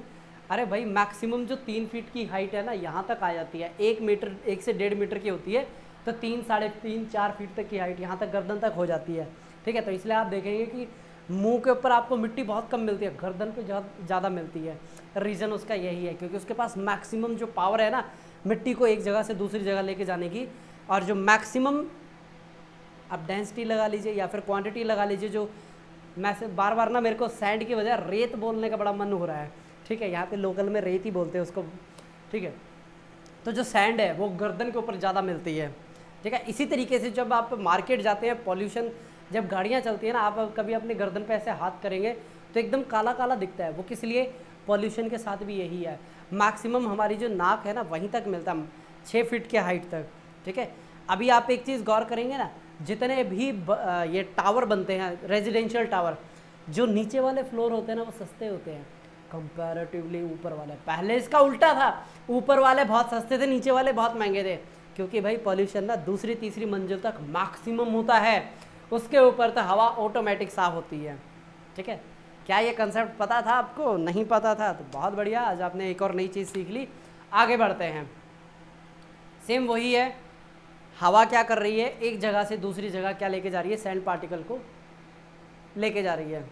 अरे भाई मैक्सिमम जो 3 फीट की हाइट है ना, यहाँ तक आ जाती है। 1 मीटर, 1 से 1.5 मीटर की होती है, तो 3, 3.5, 4 फीट तक की हाइट यहाँ तक गर्दन तक हो जाती है। ठीक है, तो इसलिए आप देखेंगे कि मुंह के ऊपर आपको मिट्टी बहुत कम मिलती है, गर्दन पे ज़्यादा मिलती है। रीज़न उसका यही है, क्योंकि उसके पास मैक्सिमम जो पावर है ना, मिट्टी को एक जगह से दूसरी जगह लेके जाने की, और जो मैक्सिमम आप डेंसिटी लगा लीजिए या फिर क्वांटिटी लगा लीजिए, जो मैं से बार बार ना, मेरे को सैंड की वजह रेत बोलने का बड़ा मन हो रहा है। ठीक है, यहाँ पे लोकल में रेत ही बोलते हैं उसको। ठीक है, तो जो सैंड है वो गर्दन के ऊपर ज़्यादा मिलती है। ठीक है, इसी तरीके से जब आप मार्केट जाते हैं, पॉल्यूशन, जब गाड़ियाँ चलती हैं ना, आप कभी अपने गर्दन पे ऐसे हाथ करेंगे तो एकदम काला काला दिखता है। वो किस लिए, पॉल्यूशन के साथ भी यही है। मैक्सिमम हमारी जो नाक है ना, वहीं तक मिलता है, 6 फीट के हाइट तक। ठीक है, अभी आप एक चीज़ गौर करेंगे ना, जितने भी ये टावर बनते हैं, रेजिडेंशियल टावर, जो नीचे वाले फ्लोर होते हैं ना, वो सस्ते होते हैं कंपैरेटिवली ऊपर वाले। पहले इसका उल्टा था, ऊपर वाले बहुत सस्ते थे, नीचे वाले बहुत महंगे थे, क्योंकि भाई पॉल्यूशन ना दूसरी तीसरी मंजिल तक मैक्सिमम होता है, उसके ऊपर तो हवा ऑटोमेटिक साफ होती है। ठीक है, क्या ये कंसेप्ट पता था आपको? नहीं पता था तो बहुत बढ़िया, आज आपने एक और नई चीज़ सीख ली। आगे बढ़ते हैं, सेम वही है, हवा क्या कर रही है, एक जगह से दूसरी जगह क्या लेके जा रही है, सैंड पार्टिकल को लेके जा रही है।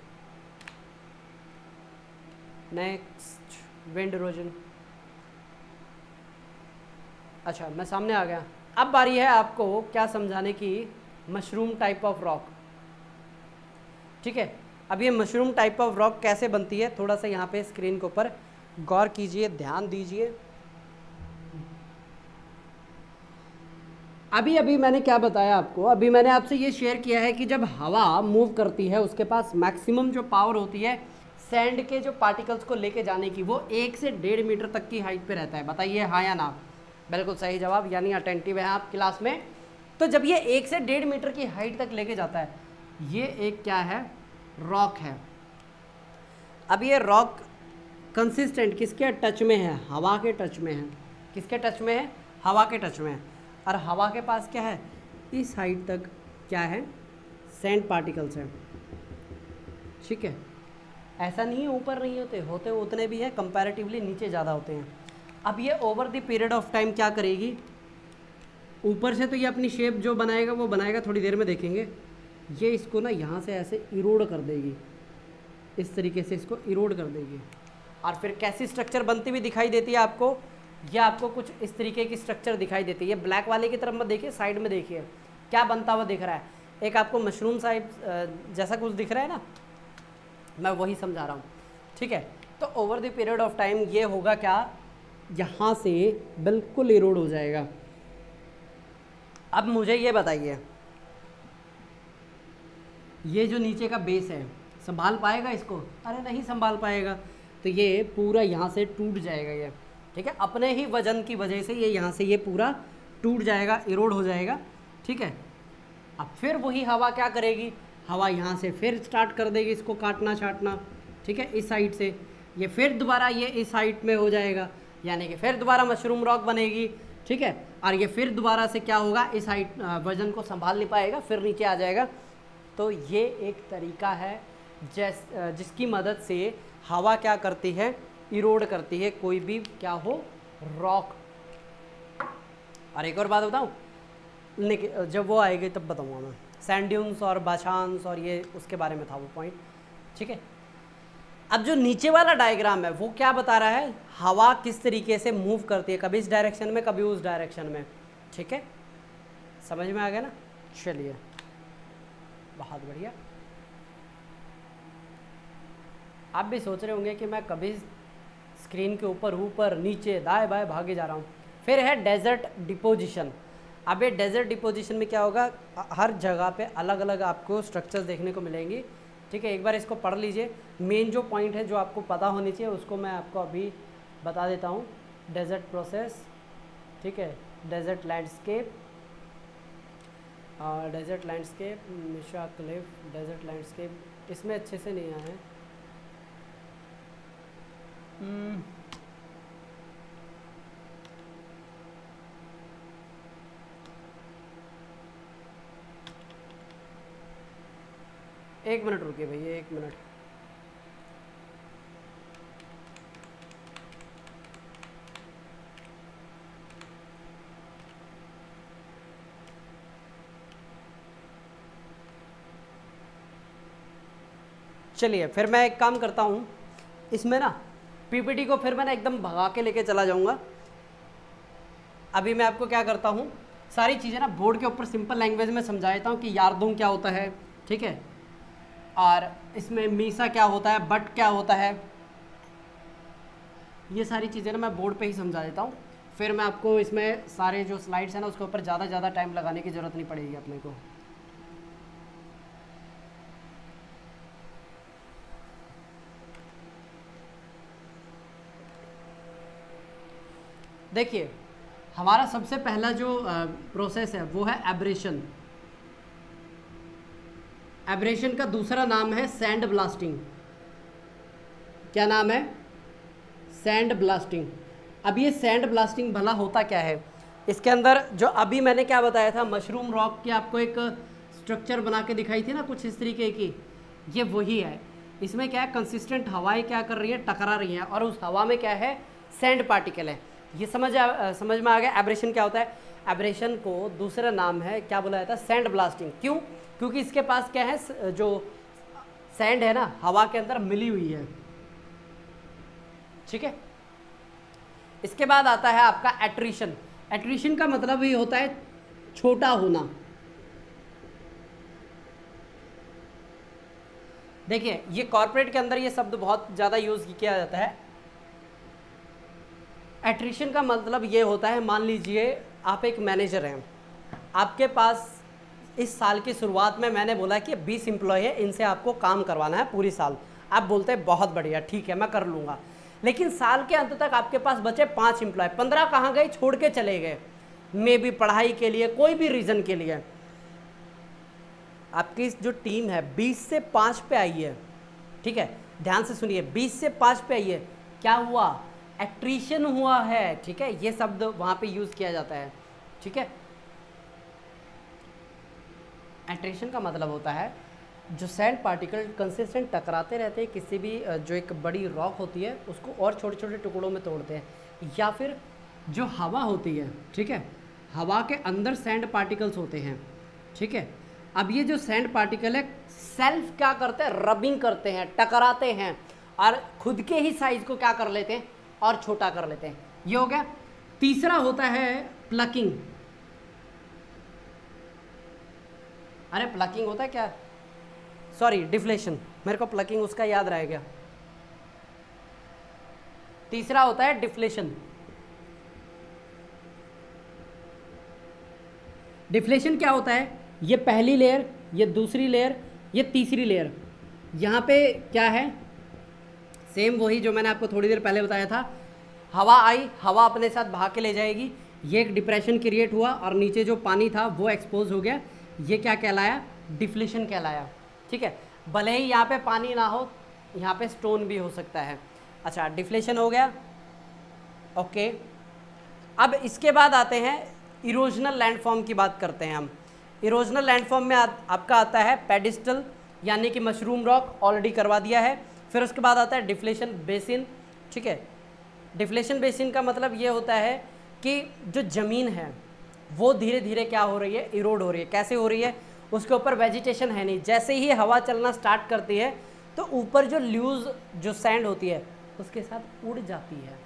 Next, wind erosion. अच्छा मैं सामने आ गया। अब बारी है आपको क्या समझाने की, मशरूम टाइप ऑफ रॉक। ठीक है, अब ये मशरूम टाइप ऑफ रॉक कैसे बनती है, थोड़ा सा यहाँ पे स्क्रीन के ऊपर गौर कीजिए, ध्यान दीजिए। अभी अभी मैंने क्या बताया आपको, अभी मैंने आपसे ये शेयर किया है कि जब हवा मूव करती है उसके पास मैक्सिमम जो पावर होती है सैंड के जो पार्टिकल्स को लेके जाने की, वो 1 से 1.5 मीटर तक की हाइट पे रहता है। बताइए हाँ या ना। बिल्कुल सही जवाब, यानी अटेंटिव है आप क्लास में। तो जब ये 1 से 1.5 मीटर की हाइट तक लेके जाता है, ये एक क्या है, रॉक है। अब ये रॉक कंसिस्टेंट किसके टच में है, हवा के टच में है। किसके टच में है, हवा के टच में है। और हवा के पास क्या है, इस हाइट तक क्या है, सैंड पार्टिकल्स हैं। ठीक है, ऐसा नहीं है ऊपर नहीं होते, होते उतने भी हैं, कंपैरेटिवली नीचे ज़्यादा होते हैं। अब ये over the period of time क्या करेगी, ऊपर से तो ये अपनी शेप जो बनाएगा वो बनाएगा, थोड़ी देर में देखेंगे। ये इसको ना यहाँ से ऐसे इरोड कर देगी, इस तरीके से इसको इरोड कर देगी। और फिर कैसी स्ट्रक्चर बनती हुई दिखाई देती है आपको, ये आपको कुछ इस तरीके की स्ट्रक्चर दिखाई देती है। ये ब्लैक वाले की तरफ मत देखिए, साइड में देखिए क्या बनता हुआ दिख रहा है। एक आपको मशरूम साइड जैसा कुछ दिख रहा है ना, मैं वही समझा रहा हूँ। ठीक है, तो over the period of time ये होगा क्या, यहाँ से बिल्कुल इरोड हो जाएगा। अब मुझे ये बताइए, ये जो नीचे का बेस है संभाल पाएगा इसको? अरे नहीं संभाल पाएगा, तो ये पूरा यहाँ से टूट जाएगा ये। ठीक है, अपने ही वजन की वजह से ये यहाँ से ये पूरा टूट जाएगा, इरोड हो जाएगा। ठीक है, अब फिर वही हवा क्या करेगी, हवा यहाँ से फिर स्टार्ट कर देगी इसको काटना छाटना। ठीक है, इस साइड से ये फिर दोबारा ये इस साइड में हो जाएगा, यानी कि फिर दोबारा मशरूम रॉक बनेगी। ठीक है, और ये फिर दोबारा से क्या होगा, इस हाइट वजन को संभाल नहीं पाएगा, फिर नीचे आ जाएगा। तो ये एक तरीका है जिसकी मदद से हवा क्या करती है, इरोड करती है कोई भी क्या हो, रॉक। और एक और बात बताऊँ, जब वो आएगी तब बताऊँगा मैं, सैंड ड्यून्स और बाशांस और ये उसके बारे में था वो पॉइंट। ठीक है, अब जो नीचे वाला डायग्राम है वो क्या बता रहा है, हवा किस तरीके से मूव करती है, कभी इस डायरेक्शन में कभी उस डायरेक्शन में। ठीक है, समझ में आ गया ना। चलिए, बहुत बढ़िया। आप भी सोच रहे होंगे कि मैं कभी स्क्रीन के ऊपर ऊपर नीचे दाएं बाएं भागे जा रहा हूँ। फिर है डेजर्ट डिपोजिशन। अब ये डेजर्ट डिपोजिशन में क्या होगा, हर जगह पे अलग अलग आपको स्ट्रक्चर्स देखने को मिलेंगी। ठीक है, एक बार इसको पढ़ लीजिए। मेन जो पॉइंट है जो आपको पता होनी चाहिए उसको मैं आपको अभी बता देता हूँ। डेजर्ट प्रोसेस, ठीक है, डेजर्ट लैंडस्केप, डेजर्ट लैंडस्केप, मिशा क्लिफ, डेजर्ट लैंडस्केप, इसमें अच्छे से नहीं आए हैं। एक मिनट रुकिए भैया, एक मिनट। चलिए, फिर मैं एक काम करता हूँ, इसमें ना पीपीटी को फिर मैं ना एकदम भगा के लेके चला जाऊँगा। अभी मैं आपको क्या करता हूँ, सारी चीज़ें ना बोर्ड के ऊपर सिंपल लैंग्वेज में समझा देता हूँ कि यारदुंग क्या होता है, ठीक है, और इसमें मीसा क्या होता है, बट क्या होता है, ये सारी चीज़ें ना मैं बोर्ड पे ही समझा देता हूँ। फिर मैं आपको इसमें सारे जो स्लाइड्स हैं ना उसके ऊपर ज़्यादा टाइम लगाने की ज़रूरत नहीं पड़ेगी अपने को। देखिए, हमारा सबसे पहला जो प्रोसेस है वो है एब्रेशन। एब्रेशन का दूसरा नाम है सैंड ब्लास्टिंग। क्या नाम है? Sand blasting. अब ये सैंड ब्लास्टिंग भला होता क्या है, इसके अंदर जो अभी मैंने क्या बताया था, मशरूम रॉक की आपको एक स्ट्रक्चर बना के दिखाई थी ना कुछ इस तरीके की, ये वही है। इसमें क्या है, कंसिस्टेंट हवाएं क्या कर रही हैं, टकरा रही हैं, और उस हवा में क्या है, सैंड पार्टिकल है। ये समझ में आ गया एब्रेशन क्या होता है। एब्रेशन को दूसरा नाम है क्या बोला जाता है, सैंड ब्लास्टिंग। क्यों? क्योंकि इसके पास क्या है, जो सैंड है ना हवा के अंदर मिली हुई है। ठीक है, इसके बाद आता है आपका एट्रिशन। एट्रिशन का मतलब ये होता है छोटा होना। देखिए ये कॉर्पोरेट के अंदर ये शब्द बहुत ज़्यादा यूज़ किया जाता है। एट्रिशन का मतलब ये होता है, मान लीजिए आप एक मैनेजर हैं, आपके पास इस साल की शुरुआत में मैंने बोला कि 20 एम्प्लॉय है, इनसे आपको काम करवाना है पूरी साल। आप बोलते हैं बहुत बढ़िया, ठीक है मैं कर लूँगा। लेकिन साल के अंत तक आपके पास बचे 5 एम्प्लॉय, 15 कहाँ गए? छोड़ के चले गए, मे भी पढ़ाई के लिए, कोई भी रीज़न के लिए। आपकी जो टीम है 20 से 5 पे आई है, ठीक है, ध्यान से सुनिए, 20 से 5 पे आई है, क्या हुआ? एट्रिशन हुआ है, ठीक है, ये शब्द वहाँ पे यूज़ किया जाता है, ठीक है। एट्रिशन का मतलब होता है जो सैंड पार्टिकल कंसिस्टेंट टकराते रहते हैं किसी भी जो एक बड़ी रॉक होती है उसको और छोटे छोटे टुकड़ों में तोड़ते हैं, या फिर जो हवा होती है, ठीक है, हवा के अंदर सैंड पार्टिकल्स होते हैं, ठीक है। अब ये जो सैंड पार्टिकल है सेल्फ क्या करते हैं? रबिंग करते हैं, टकराते हैं और खुद के ही साइज को क्या कर लेते हैं? और छोटा कर लेते हैं। ये हो गया। तीसरा होता है प्लकिंग। अरे प्लकिंग होता है क्या? सॉरी, डिफ्लेशन, मेरे को प्लकिंग उसका याद रह गया। तीसरा होता है डिफ्लेशन। डिफ्लेशन क्या होता है? ये पहली लेयर, ये दूसरी लेयर, ये तीसरी लेयर। यहाँ पे क्या है? सेम वही जो मैंने आपको थोड़ी देर पहले बताया था। हवा आई, हवा अपने साथ बहा के ले जाएगी, ये एक डिप्रेशन क्रिएट हुआ और नीचे जो पानी था वो एक्सपोज हो गया, ये क्या कहलाया? डिफ्लेशन कहलाया, ठीक है। भले ही यहाँ पे पानी ना हो, यहाँ पे स्टोन भी हो सकता है। अच्छा, डिफ्लेशन हो गया, ओके। अब इसके बाद आते हैं इरोजनल लैंडफॉर्म की बात करते हैं हम। इरोजनल लैंडफॉर्म में आपका आता है पेडिस्टल, यानी कि मशरूम रॉक, ऑलरेडी करवा दिया है। फिर उसके बाद आता है डिफ्लेशन बेसिन, ठीक है। डिफ्लेशन बेसिन का मतलब ये होता है कि जो ज़मीन है वो धीरे धीरे क्या हो रही है? इरोड हो रही है। कैसे हो रही है? उसके ऊपर वेजिटेशन है नहीं, जैसे ही हवा चलना स्टार्ट करती है तो ऊपर जो लूज जो सैंड होती है उसके साथ उड़ जाती है,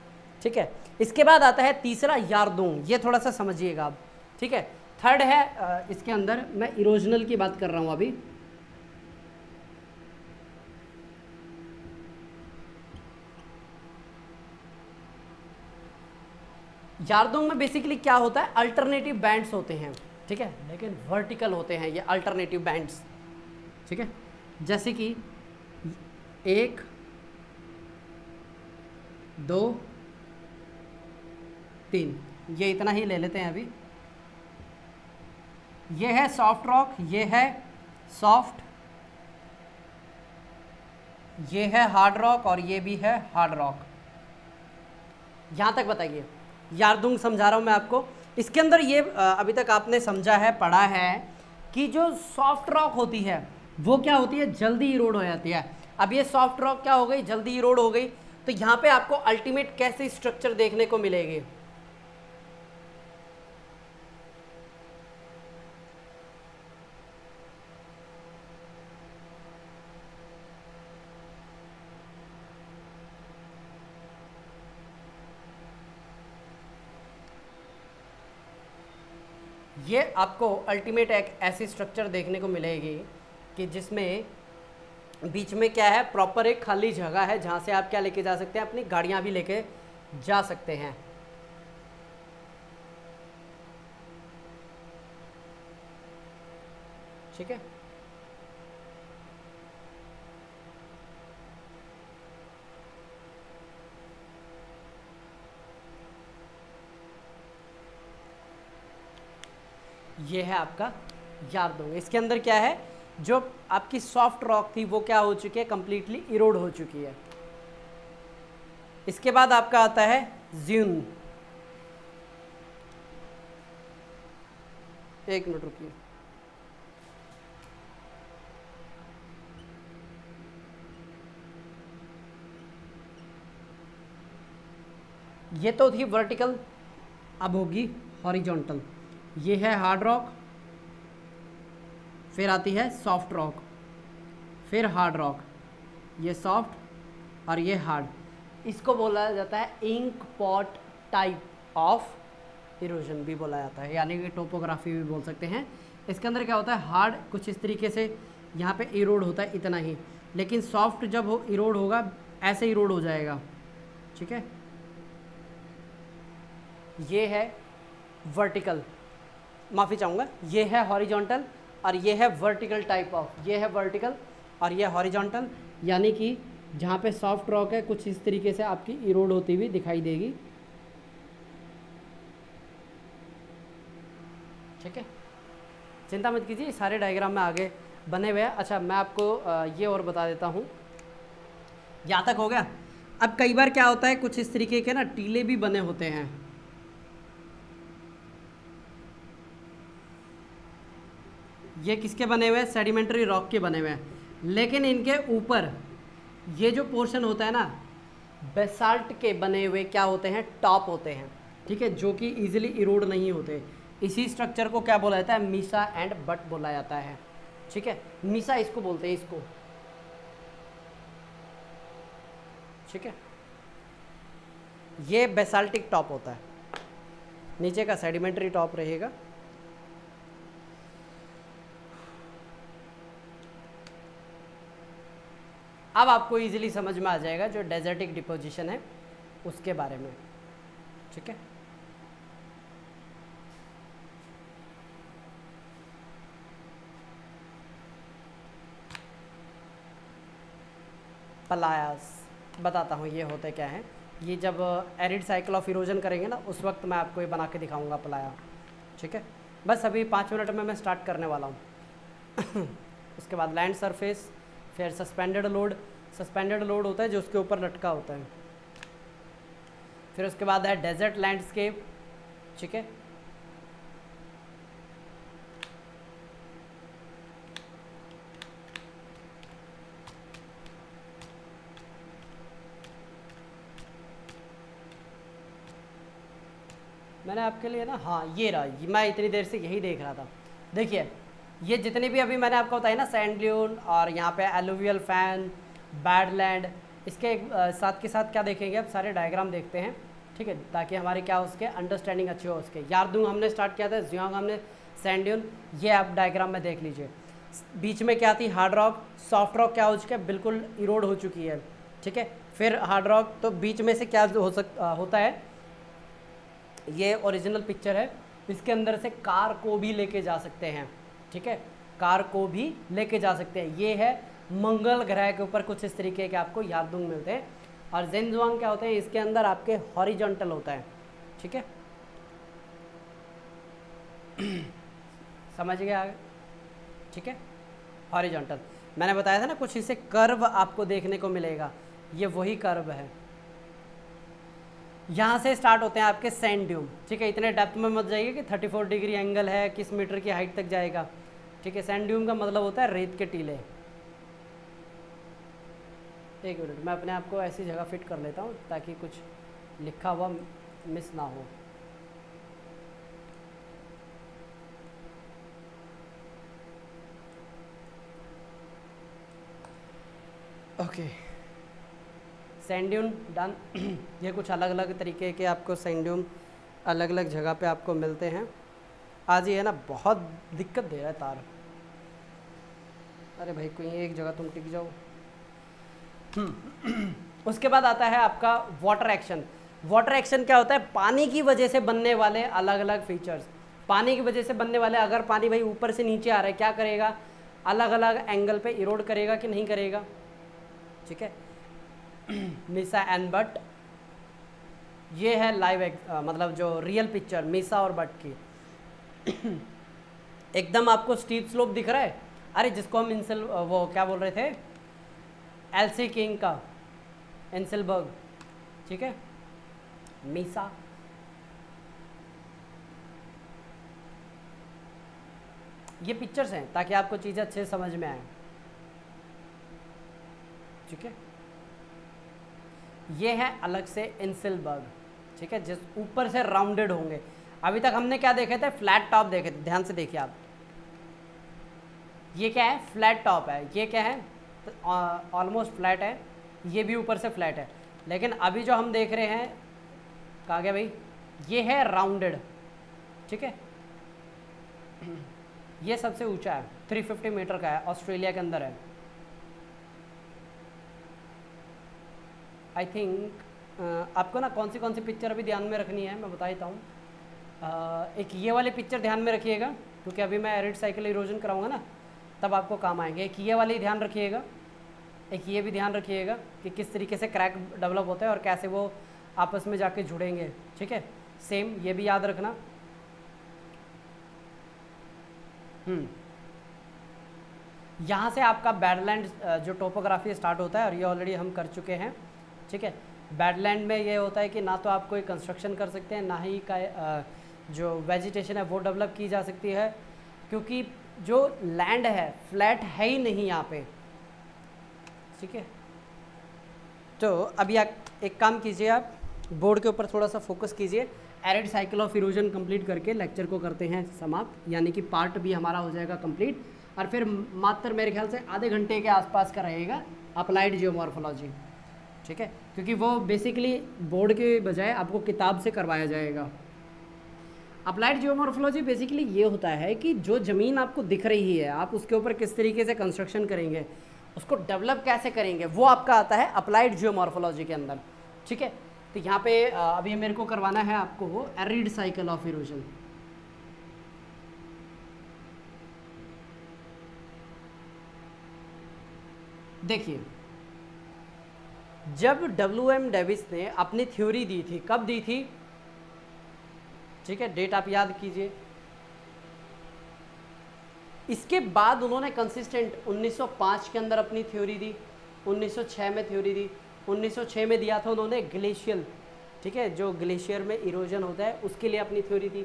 ठीक है। इसके बाद आता है तीसरा यार्दोंग, ये थोड़ा सा समझिएगा आप, ठीक है। थर्ड है इसके अंदर मैं इरोजनल की बात कर रहा हूँ अभी। यार्दोंग में बेसिकली क्या होता है? अल्टरनेटिव बैंड्स होते हैं, ठीक है, लेकिन वर्टिकल होते हैं ये अल्टरनेटिव बैंड्स, ठीक है। जैसे कि 1 2 3, ये इतना ही ले लेते हैं अभी। ये है सॉफ्ट रॉक, ये है सॉफ्ट, ये है हार्ड रॉक और ये भी है हार्ड रॉक। यहाँ तक बताइए, यार्दुंग समझा रहा हूँ मैं आपको। इसके अंदर ये अभी तक आपने समझा है, पढ़ा है कि जो सॉफ्ट रॉक होती है वो क्या होती है? जल्दी इरोड हो जाती है। अब ये सॉफ्ट रॉक क्या हो गई? जल्दी इरोड हो गई। तो यहाँ पे आपको अल्टीमेट कैसे स्ट्रक्चर देखने को मिलेगी? ये आपको अल्टीमेट एक ऐसी स्ट्रक्चर देखने को मिलेगी कि जिसमें बीच में क्या है? प्रॉपर एक खाली जगह है जहाँ से आप क्या लेके जा सकते हैं? अपनी गाड़ियाँ भी लेके जा सकते हैं। ठीक है, ये है आपका यार्दोंग। इसके अंदर क्या है? जो आपकी सॉफ्ट रॉक थी वो क्या हो चुकी है? कंप्लीटली इरोड हो चुकी है। इसके बाद आपका आता है ज़्यून। एक मिनट रुकिए, ये तो थी वर्टिकल, अब होगी हॉरिजॉन्टल। ये है हार्ड रॉक, फिर आती है सॉफ्ट रॉक, फिर हार्ड रॉक, ये सॉफ्ट और ये हार्ड। इसको बोला जाता है ink pot type of erosion भी बोला जाता है, यानी कि टोपोग्राफी भी बोल सकते हैं। इसके अंदर क्या होता है, हार्ड कुछ इस तरीके से यहाँ पे इरोड होता है इतना ही, लेकिन सॉफ्ट जब हो इरोड होगा ऐसे इरोड हो जाएगा, ठीक है। ये है वर्टिकल, माफ़ी चाहूँगा, ये है हॉरिजॉन्टल और ये है वर्टिकल टाइप ऑफ, ये है वर्टिकल और ये हॉरिजॉन्टल, यानी कि जहाँ पे सॉफ्ट रॉक है कुछ इस तरीके से आपकी इरोड होती हुई दिखाई देगी, ठीक है। चिंता मत कीजिए, सारे डायग्राम में आगे बने हुए हैं। अच्छा, मैं आपको ये और बता देता हूँ, यहाँ तक हो गया। अब कई बार क्या होता है, कुछ इस तरीके के ना टीले भी बने होते हैं, ये किसके बने हुए हैं, सेडिमेंट्री रॉक के बने हुए हैं, लेकिन इनके ऊपर ये जो पोर्शन होता है ना, बेसाल्ट के बने हुए क्या होते हैं, टॉप होते हैं, ठीक है, जो कि इजीली इरोड नहीं होते। इसी स्ट्रक्चर को क्या बोला जाता है, मीसा एंड बट बोला जाता है, ठीक है। मीसा इसको बोलते हैं, इसको, ठीक है। ये बेसाल्टिक टॉप होता है, नीचे का सेडिमेंट्री टॉप रहेगा। अब आपको इजीली समझ में आ जाएगा जो डेजर्टिक डिपोजिशन है उसके बारे में, ठीक है। पलायास बताता हूँ ये होते क्या हैं। ये जब एरिड साइकिल ऑफ इरोजन करेंगे ना, उस वक्त मैं आपको ये बना के दिखाऊंगा पलाया, ठीक है। बस अभी 5 मिनट में मैं स्टार्ट करने वाला हूँ। उसके बाद लैंड सरफेस, फिर सस्पेंडेड लोड, सस्पेंडेड लोड होता है जो उसके ऊपर लटका होता है। फिर उसके बाद है डेजर्ट लैंडस्केप, ठीक है। मैंने आपके लिए ना, हाँ ये रहा, मैं इतनी देर से यही देख रहा था। देखिए ये जितने भी अभी मैंने आपको बताया ना, सैंड ड्यून और यहाँ पे एलुवियल फैन, बैडलैंड, इसके साथ के साथ क्या देखेंगे, अब सारे डायग्राम देखते हैं, ठीक है, ताकि हमारे क्या उसके अंडरस्टैंडिंग अच्छी हो। उसके यारदुंग हमने स्टार्ट किया था, जियांग हमने, सैंड ड्यून, ये आप डायग्राम में देख लीजिए। बीच में क्या थी, हार्ड रॉक, सॉफ्ट रॉक क्या हो चुका है, बिल्कुल इरोड हो चुकी है, ठीक है। फिर हार्ड रॉक, तो बीच में से क्या होता है, ये ओरिजिनल पिक्चर है, इसके अंदर से कार को भी लेके जा सकते हैं, ठीक है, कार को भी लेके जा सकते हैं। ये है मंगल ग्रह के ऊपर कुछ इस तरीके के आपको यारदुंग मिलते हैं। और जेनजुआंग क्या होते हैं, इसके अंदर आपके हॉरिजॉन्टल होता है, ठीक है। समझ गए आगे, ठीक है। हॉरिजॉन्टल मैंने बताया था ना, कुछ इसे कर्व आपको देखने को मिलेगा, ये वही कर्व है। यहाँ से स्टार्ट होते हैं आपके सैंड ड्यून, ठीक है। इतने डेप्थ में मत जाइए कि 34 डिग्री एंगल है, किस मीटर की हाइट तक जाएगा, ठीक है। सैंड ड्यून का मतलब होता है रेत के टीले। एक मिनट, मैं अपने आप को ऐसी जगह फिट कर लेता हूँ ताकि कुछ लिखा हुआ मिस ना हो। Okay, sand dune done. ये कुछ अलग अलग तरीके के आपको सैंड ड्यून अलग अलग जगह पे आपको मिलते हैं। आज ये है ना बहुत दिक्कत दे रहा है तार, अरे भाई कोई एक जगह तुम टिक जाओ। उसके बाद आता है आपका वाटर एक्शन। वाटर एक्शन क्या होता है, पानी की वजह से बनने वाले अलग अलग फीचर्स। पानी की वजह से बनने वाले, अगर पानी भाई ऊपर से नीचे आ रहा है, क्या करेगा, अलग अलग एंगल पे इरोड करेगा कि नहीं करेगा, ठीक है। मीसा एंड बट, ये है लाइव मतलब जो रियल पिक्चर मीसा और बट की। एकदम आपको स्टीप स्लोप दिख रहा है, अरे जिसको हम इंसिल, वो क्या बोल रहे थे, एलसी किंग का एंसेलबर्ग, ठीक है। मीसा, ये पिक्चर्स हैं ताकि आपको चीज़ें अच्छे से समझ में आए, ठीक है। ये है अलग से एंसेलबर्ग, ठीक है, जिस ऊपर से राउंडेड होंगे। अभी तक हमने क्या देखे थे, फ्लैट टॉप देखे थे, ध्यान से देखिए आप। ये क्या है, फ्लैट टॉप है, ये क्या है, ऑलमोस्ट फ्लैट है, ये भी ऊपर से फ्लैट है। लेकिन अभी जो हम देख रहे हैं, कहाँ गया भाई, ये है राउंडेड, ठीक है। ये सबसे ऊंचा है, 350 मीटर का है, ऑस्ट्रेलिया के अंदर है। आई थिंक आपको ना कौन सी पिक्चर अभी ध्यान में रखनी है मैं बता देता हूँ। एक ये वाली पिक्चर ध्यान में रखिएगा, क्योंकि अभी मैं एरिड साइकिल इरोजन कराऊंगा ना, तब आपको काम आएंगे। एक ये वाली ध्यान रखिएगा, एक ये भी ध्यान रखिएगा कि किस तरीके से क्रैक डेवलप होता है और कैसे वो आपस में जाके जुड़ेंगे, ठीक है। सेम ये भी याद रखना। यहाँ से आपका बैडलैंड जो टोपोग्राफी स्टार्ट होता है, और ये ऑलरेडी हम कर चुके हैं, ठीक है। बैडलैंड में ये होता है कि ना तो आप कोई कंस्ट्रक्शन कर सकते हैं, ना ही का जो वेजिटेशन है वो डेवलप की जा सकती है, क्योंकि जो लैंड है फ्लैट है ही नहीं यहाँ पे, ठीक है। तो अभी एक काम कीजिए, आप बोर्ड के ऊपर थोड़ा सा फोकस कीजिए। Arid cycle of erosion complete करके लेक्चर को करते हैं समाप्त, यानी कि पार्ट भी हमारा हो जाएगा कंप्लीट। और फिर मात्र मेरे ख्याल से आधे घंटे के आसपास का रहेगा अप्लाइड जियोमॉर्फोलॉजी, ठीक है, क्योंकि वो बेसिकली बोर्ड के बजाय आपको किताब से करवाया जाएगा। अप्लाइड जियोमॉर्फोलॉजी बेसिकली ये होता है कि जो ज़मीन आपको दिख रही है, आप उसके ऊपर किस तरीके से कंस्ट्रक्शन करेंगे, उसको डेवलप कैसे करेंगे, वो आपका आता है अप्लाइड जियोमॉर्फोलॉजी के अंदर, ठीक है। तो यहाँ पे अभी मेरे को करवाना है आपको वो एरिड साइकिल ऑफ इरोजन। देखिए, जब W.M. डेविस ने अपनी थ्योरी दी थी, कब दी थी, ठीक है, डेट आप याद कीजिए। इसके बाद उन्होंने कंसिस्टेंट 1905 के अंदर अपनी थ्योरी दी, 1906 में थ्योरी दी, 1906 में दिया था उन्होंने ग्लेशियल, ठीक है, जो ग्लेशियर में इरोजन होता है उसके लिए अपनी थ्योरी दी।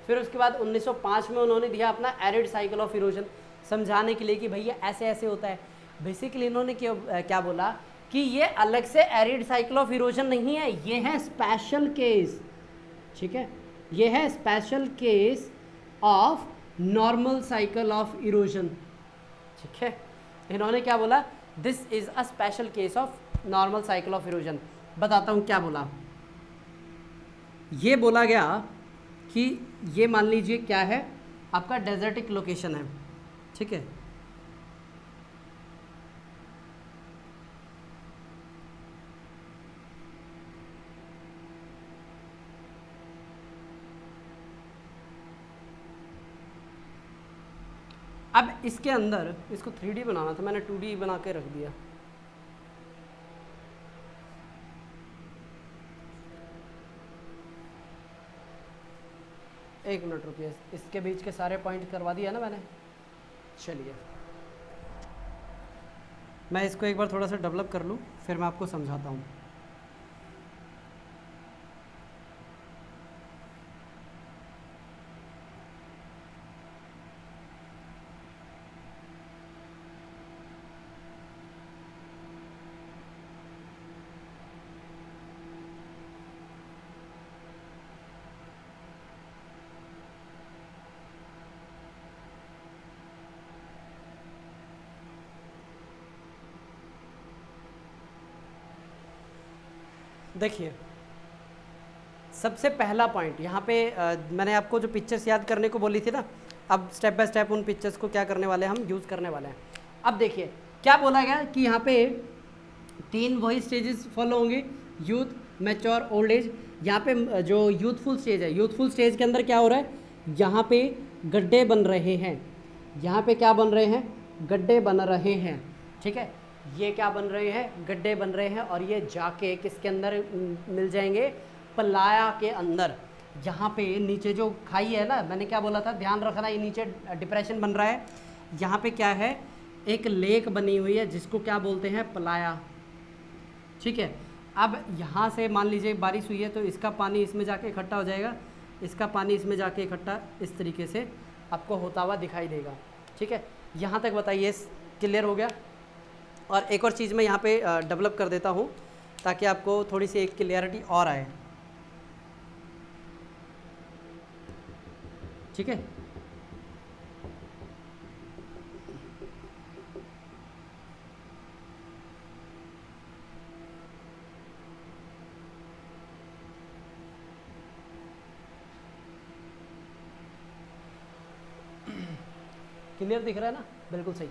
फिर उसके बाद 1905 में उन्होंने दिया अपना एरिड साइकिल ऑफ इरोजन, समझाने के लिए कि भैया ऐसे ऐसे होता है। बेसिकली इन्होंने क्या बोला कि ये अलग से एरिड साइकिल ऑफ इरोजन नहीं है, ये है स्पेशल केस, ठीक है, ये है special case of normal cycle of erosion, ठीक है। इन्होंने क्या बोला, this is a special case of normal cycle of erosion. बताता हूँ क्या बोला। ये बोला गया कि ये मान लीजिए क्या है, आपका डेजर्टिक लोकेशन है, ठीक है, अब इसके अंदर इसको 3D बनाना था, मैंने 2D बना के रख दिया। एक मिनट रुकिए, इसके बीच के सारे पॉइंट करवा दिया ना मैंने। चलिए मैं इसको एक बार थोड़ा सा डेवलप कर लूँ, फिर मैं आपको समझाता हूँ। देखिए, सबसे पहला पॉइंट यहाँ पे मैंने आपको जो पिक्चर्स याद करने को बोली थी ना, अब स्टेप बाय स्टेप उन पिक्चर्स को क्या करने वाले हैं, हम यूज़ करने वाले हैं। अब देखिए क्या बोला गया कि यहाँ पे 3 वही स्टेजेस फॉलो होंगे, यूथ, मैच्योर, ओल्ड एज। यहाँ पे जो यूथफुल स्टेज है, यूथफुल स्टेज के अंदर क्या हो रहा है, यहाँ पे गड्ढे बन रहे हैं, यहाँ पे क्या बन रहे हैं, गड्ढे बन रहे हैं, ठीक है, ये क्या बन रहे हैं, गड्ढे बन रहे हैं, और ये जाके किसके अंदर मिल जाएंगे, पलाया के अंदर। यहाँ पे नीचे जो खाई है ना, मैंने क्या बोला था, ध्यान रखना, ये नीचे डिप्रेशन बन रहा है, यहाँ पे क्या है, एक लेक बनी हुई है जिसको क्या बोलते हैं, पलाया, ठीक है। अब यहाँ से मान लीजिए बारिश हुई है तो इसका पानी इसमें जाके इकट्ठा हो जाएगा, इसका पानी इसमें जाके इकट्ठा इस तरीके से आपको होता हुआ दिखाई देगा, ठीक है। यहाँ तक बताइए, क्लियर हो गया। और एक और चीज़ मैं यहाँ पे डेवलप कर देता हूँ ताकि आपको थोड़ी सी एक क्लियरिटी और आए, ठीक है। क्लियर दिख रहा है ना, बिल्कुल सही।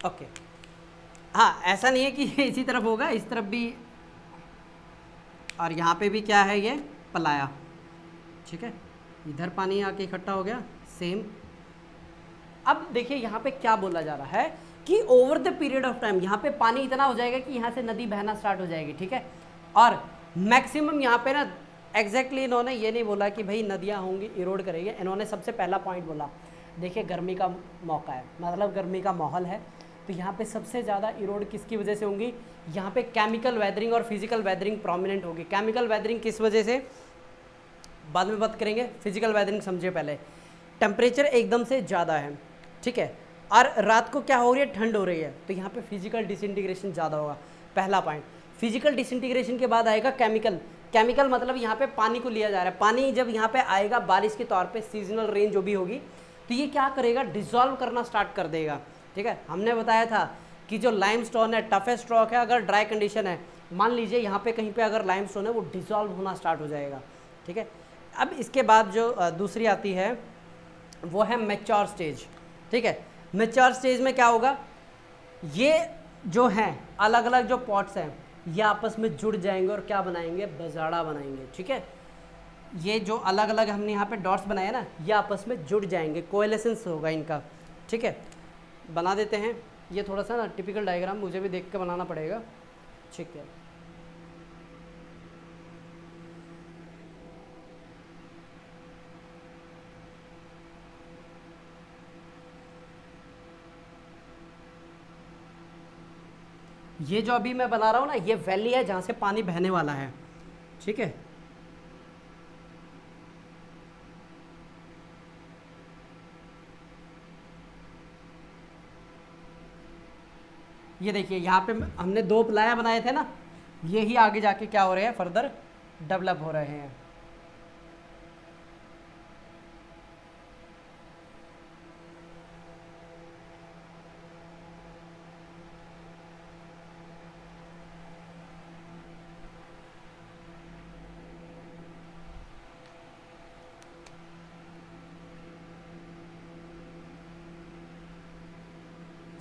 ओके हाँ, ऐसा नहीं है कि इसी तरफ होगा, इस तरफ भी, और यहाँ पे भी क्या है, ये पलाया, ठीक है। इधर पानी आके इकट्ठा हो गया, सेम। अब देखिए यहाँ पे क्या बोला जा रहा है कि over the period of time यहाँ पे पानी इतना हो जाएगा कि यहाँ से नदी बहना स्टार्ट हो जाएगी, ठीक है। और मैक्सिमम यहाँ पे ना एग्जैक्टली इन्होंने ये नहीं बोला कि भाई नदियाँ होंगी इरोड करेंगे, इन्होंने सबसे पहला पॉइंट बोला, देखिए गर्मी का मौका है, मतलब गर्मी का माहौल है, तो यहाँ पे सबसे ज़्यादा इरोड किसकी वजह से होंगी, यहाँ पे केमिकल वेदरिंग और फिजिकल वेदरिंग प्रोमिनेंट होगी। केमिकल वेदरिंग किस वजह से, बाद में बात करेंगे, फिजिकल वेदरिंग समझिए पहले। टेम्परेचर एकदम से ज़्यादा है, ठीक है, और रात को क्या हो रही है, ठंड हो रही है, तो यहाँ पे फिजिकल डिसइंटीग्रेशन ज़्यादा होगा, पहला पॉइंट। फिजिकल डिसइंटीग्रेशन के बाद आएगा केमिकल। केमिकल मतलब यहाँ पे पानी को लिया जा रहा है, पानी जब यहाँ पे आएगा बारिश के तौर पे, सीजनल रेन जो भी होगी, तो ये क्या करेगा, डिसॉल्व करना स्टार्ट कर देगा, ठीक है। हमने बताया था कि जो लाइमस्टोन है टफेस्ट रॉक है, अगर ड्राई कंडीशन है, मान लीजिए यहाँ पे कहीं पे अगर लाइमस्टोन है, वो डिसॉल्व होना स्टार्ट हो जाएगा, ठीक है। अब इसके बाद जो दूसरी आती है वो है मैच्योर स्टेज, ठीक है। मैच्योर स्टेज में क्या होगा, ये जो हैं अलग अलग जो पॉट्स हैं ये आपस में जुड़ जाएंगे और क्या बनाएंगे, बजाड़ा बनाएंगे, ठीक है। ये जो अलग अलग हमने यहाँ पे डॉट्स बनाए ना, ये आपस में जुड़ जाएंगे, कोएलेसेंस होगा इनका, ठीक है। बना देते हैं, ये थोड़ा सा ना टिपिकल डायग्राम मुझे भी देख के बनाना पड़ेगा, ठीक है। ये जो अभी मैं बना रहा हूँ ना, ये वैली है जहाँ से पानी बहने वाला है, ठीक है। ये देखिए यहाँ पे हमने दो प्लाया बनाए थे ना, ये ही आगे जाके क्या हो रहे हैं, फर्दर डेवलप हो रहे हैं।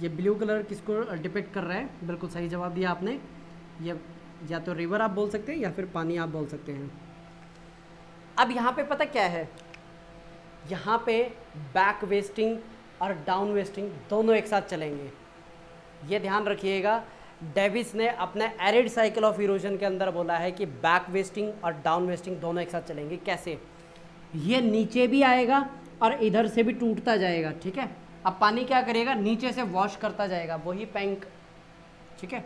ये ब्लू कलर किसको डिपिक्ट कर रहा है, बिल्कुल सही जवाब दिया आपने। ये या तो रिवर आप बोल सकते हैं या फिर पानी आप बोल सकते हैं। अब यहाँ पे पता क्या है, यहाँ पे बैक वेस्टिंग और डाउन वेस्टिंग दोनों एक साथ चलेंगे, ये ध्यान रखिएगा। डेविस ने अपने एरिड साइकिल ऑफ इरोजन के अंदर बोला है कि बैक वेस्टिंग और डाउन वेस्टिंग दोनों एक साथ चलेंगे। कैसे, ये नीचे भी आएगा और इधर से भी टूटता जाएगा, ठीक है। अब पानी क्या करेगा, नीचे से वॉश करता जाएगा, वही पैंक, ठीक है।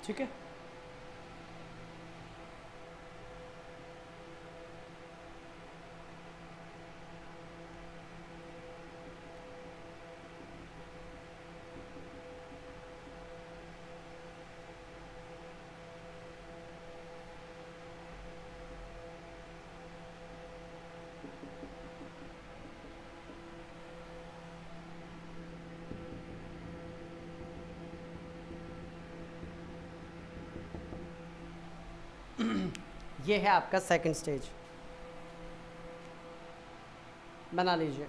ठीक है, ये है आपका सेकंड स्टेज, बना लीजिए।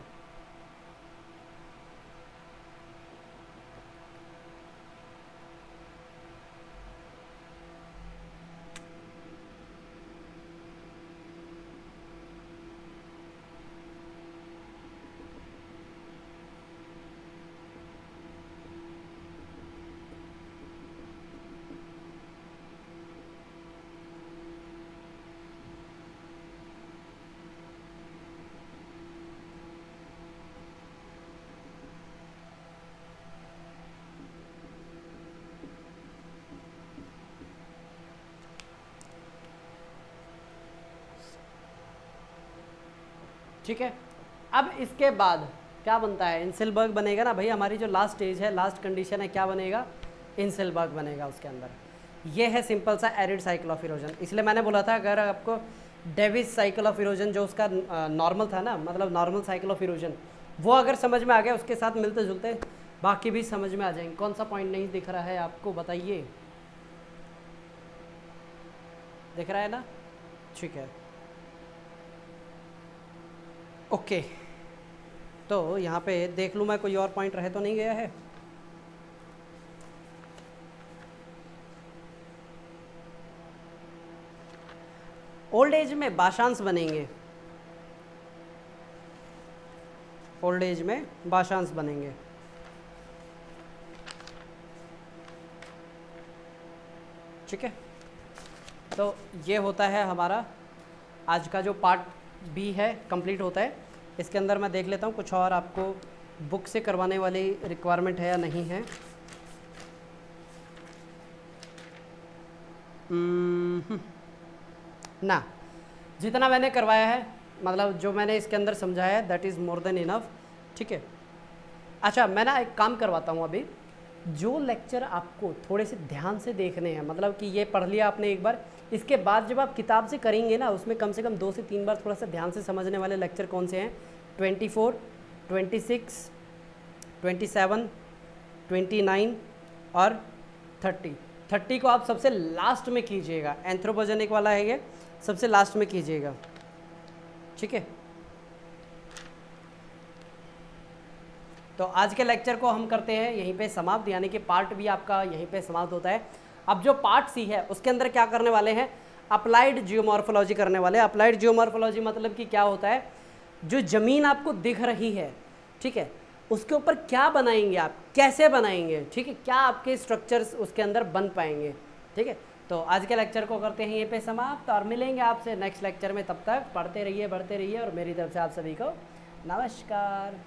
ठीक है। अब इसके बाद क्या बनता है, इंसेलबर्ग बनेगा ना भाई, हमारी जो लास्ट स्टेज है, लास्ट कंडीशन है, क्या बनेगा, इंसेलबर्ग बनेगा उसके अंदर। ये है सिंपल सा एरिड साइकिल ऑफ इरोजन। इसलिए मैंने बोला था अगर आपको डेविस साइकिल ऑफ इरोजन जो उसका नॉर्मल था ना, मतलब नॉर्मल साइकिल ऑफ इरोजन, वो अगर समझ में आ गया, उसके साथ मिलते जुलते बाकी भी समझ में आ जाएंगे। कौन सा पॉइंट नहीं दिख रहा है आपको बताइए, दिख रहा है ना, ठीक है ओके। तो यहाँ पे देख लूँ मैं कोई और पॉइंट रह तो नहीं गया है। ओल्ड एज में भाषांश बनेंगे, ओल्ड एज में भाषांश बनेंगे, ठीक है। तो ये होता है हमारा आज का जो पार्ट बी है, कंप्लीट होता है। इसके अंदर मैं देख लेता हूँ कुछ और आपको बुक से करवाने वाली रिक्वायरमेंट है या नहीं है। ना, जितना मैंने करवाया है, मतलब जो मैंने इसके अंदर समझाया है, that is more than enough, ठीक है। अच्छा, मैं ना एक काम करवाता हूँ अभी, जो लेक्चर आपको थोड़े से ध्यान से देखने हैं, मतलब कि ये पढ़ लिया आपने एक बार, इसके बाद जब आप किताब से करेंगे ना, उसमें कम से कम 2 से 3 बार थोड़ा सा ध्यान से समझने वाले लेक्चर कौन से हैं, 24, 26, 27, 29 और 30 को आप सबसे लास्ट में कीजिएगा। एंथ्रोपोजेनिक वाला है ये, सबसे लास्ट में कीजिएगा, ठीक है। तो आज के लेक्चर को हम करते हैं यहीं पे समाप्त, यानी कि पार्ट भी आपका यहीं पे समाप्त होता है। अब जो पार्ट सी है उसके अंदर क्या करने वाले हैं, अप्लाइड जियोमॉर्फोलॉजी करने वाले। अप्लाइड जियोमॉर्फोलॉजी मतलब कि क्या होता है, जो ज़मीन आपको दिख रही है, ठीक है, उसके ऊपर क्या बनाएंगे आप, कैसे बनाएंगे, ठीक है, क्या आपके स्ट्रक्चर्स उसके अंदर बन पाएंगे, ठीक है। तो आज के लेक्चर को करते हैं यहीं पे समाप्त और मिलेंगे आपसे नेक्स्ट लेक्चर में। तब तक पढ़ते रहिए, बढ़ते रहिए और मेरी तरफ से आप सभी को नमस्कार।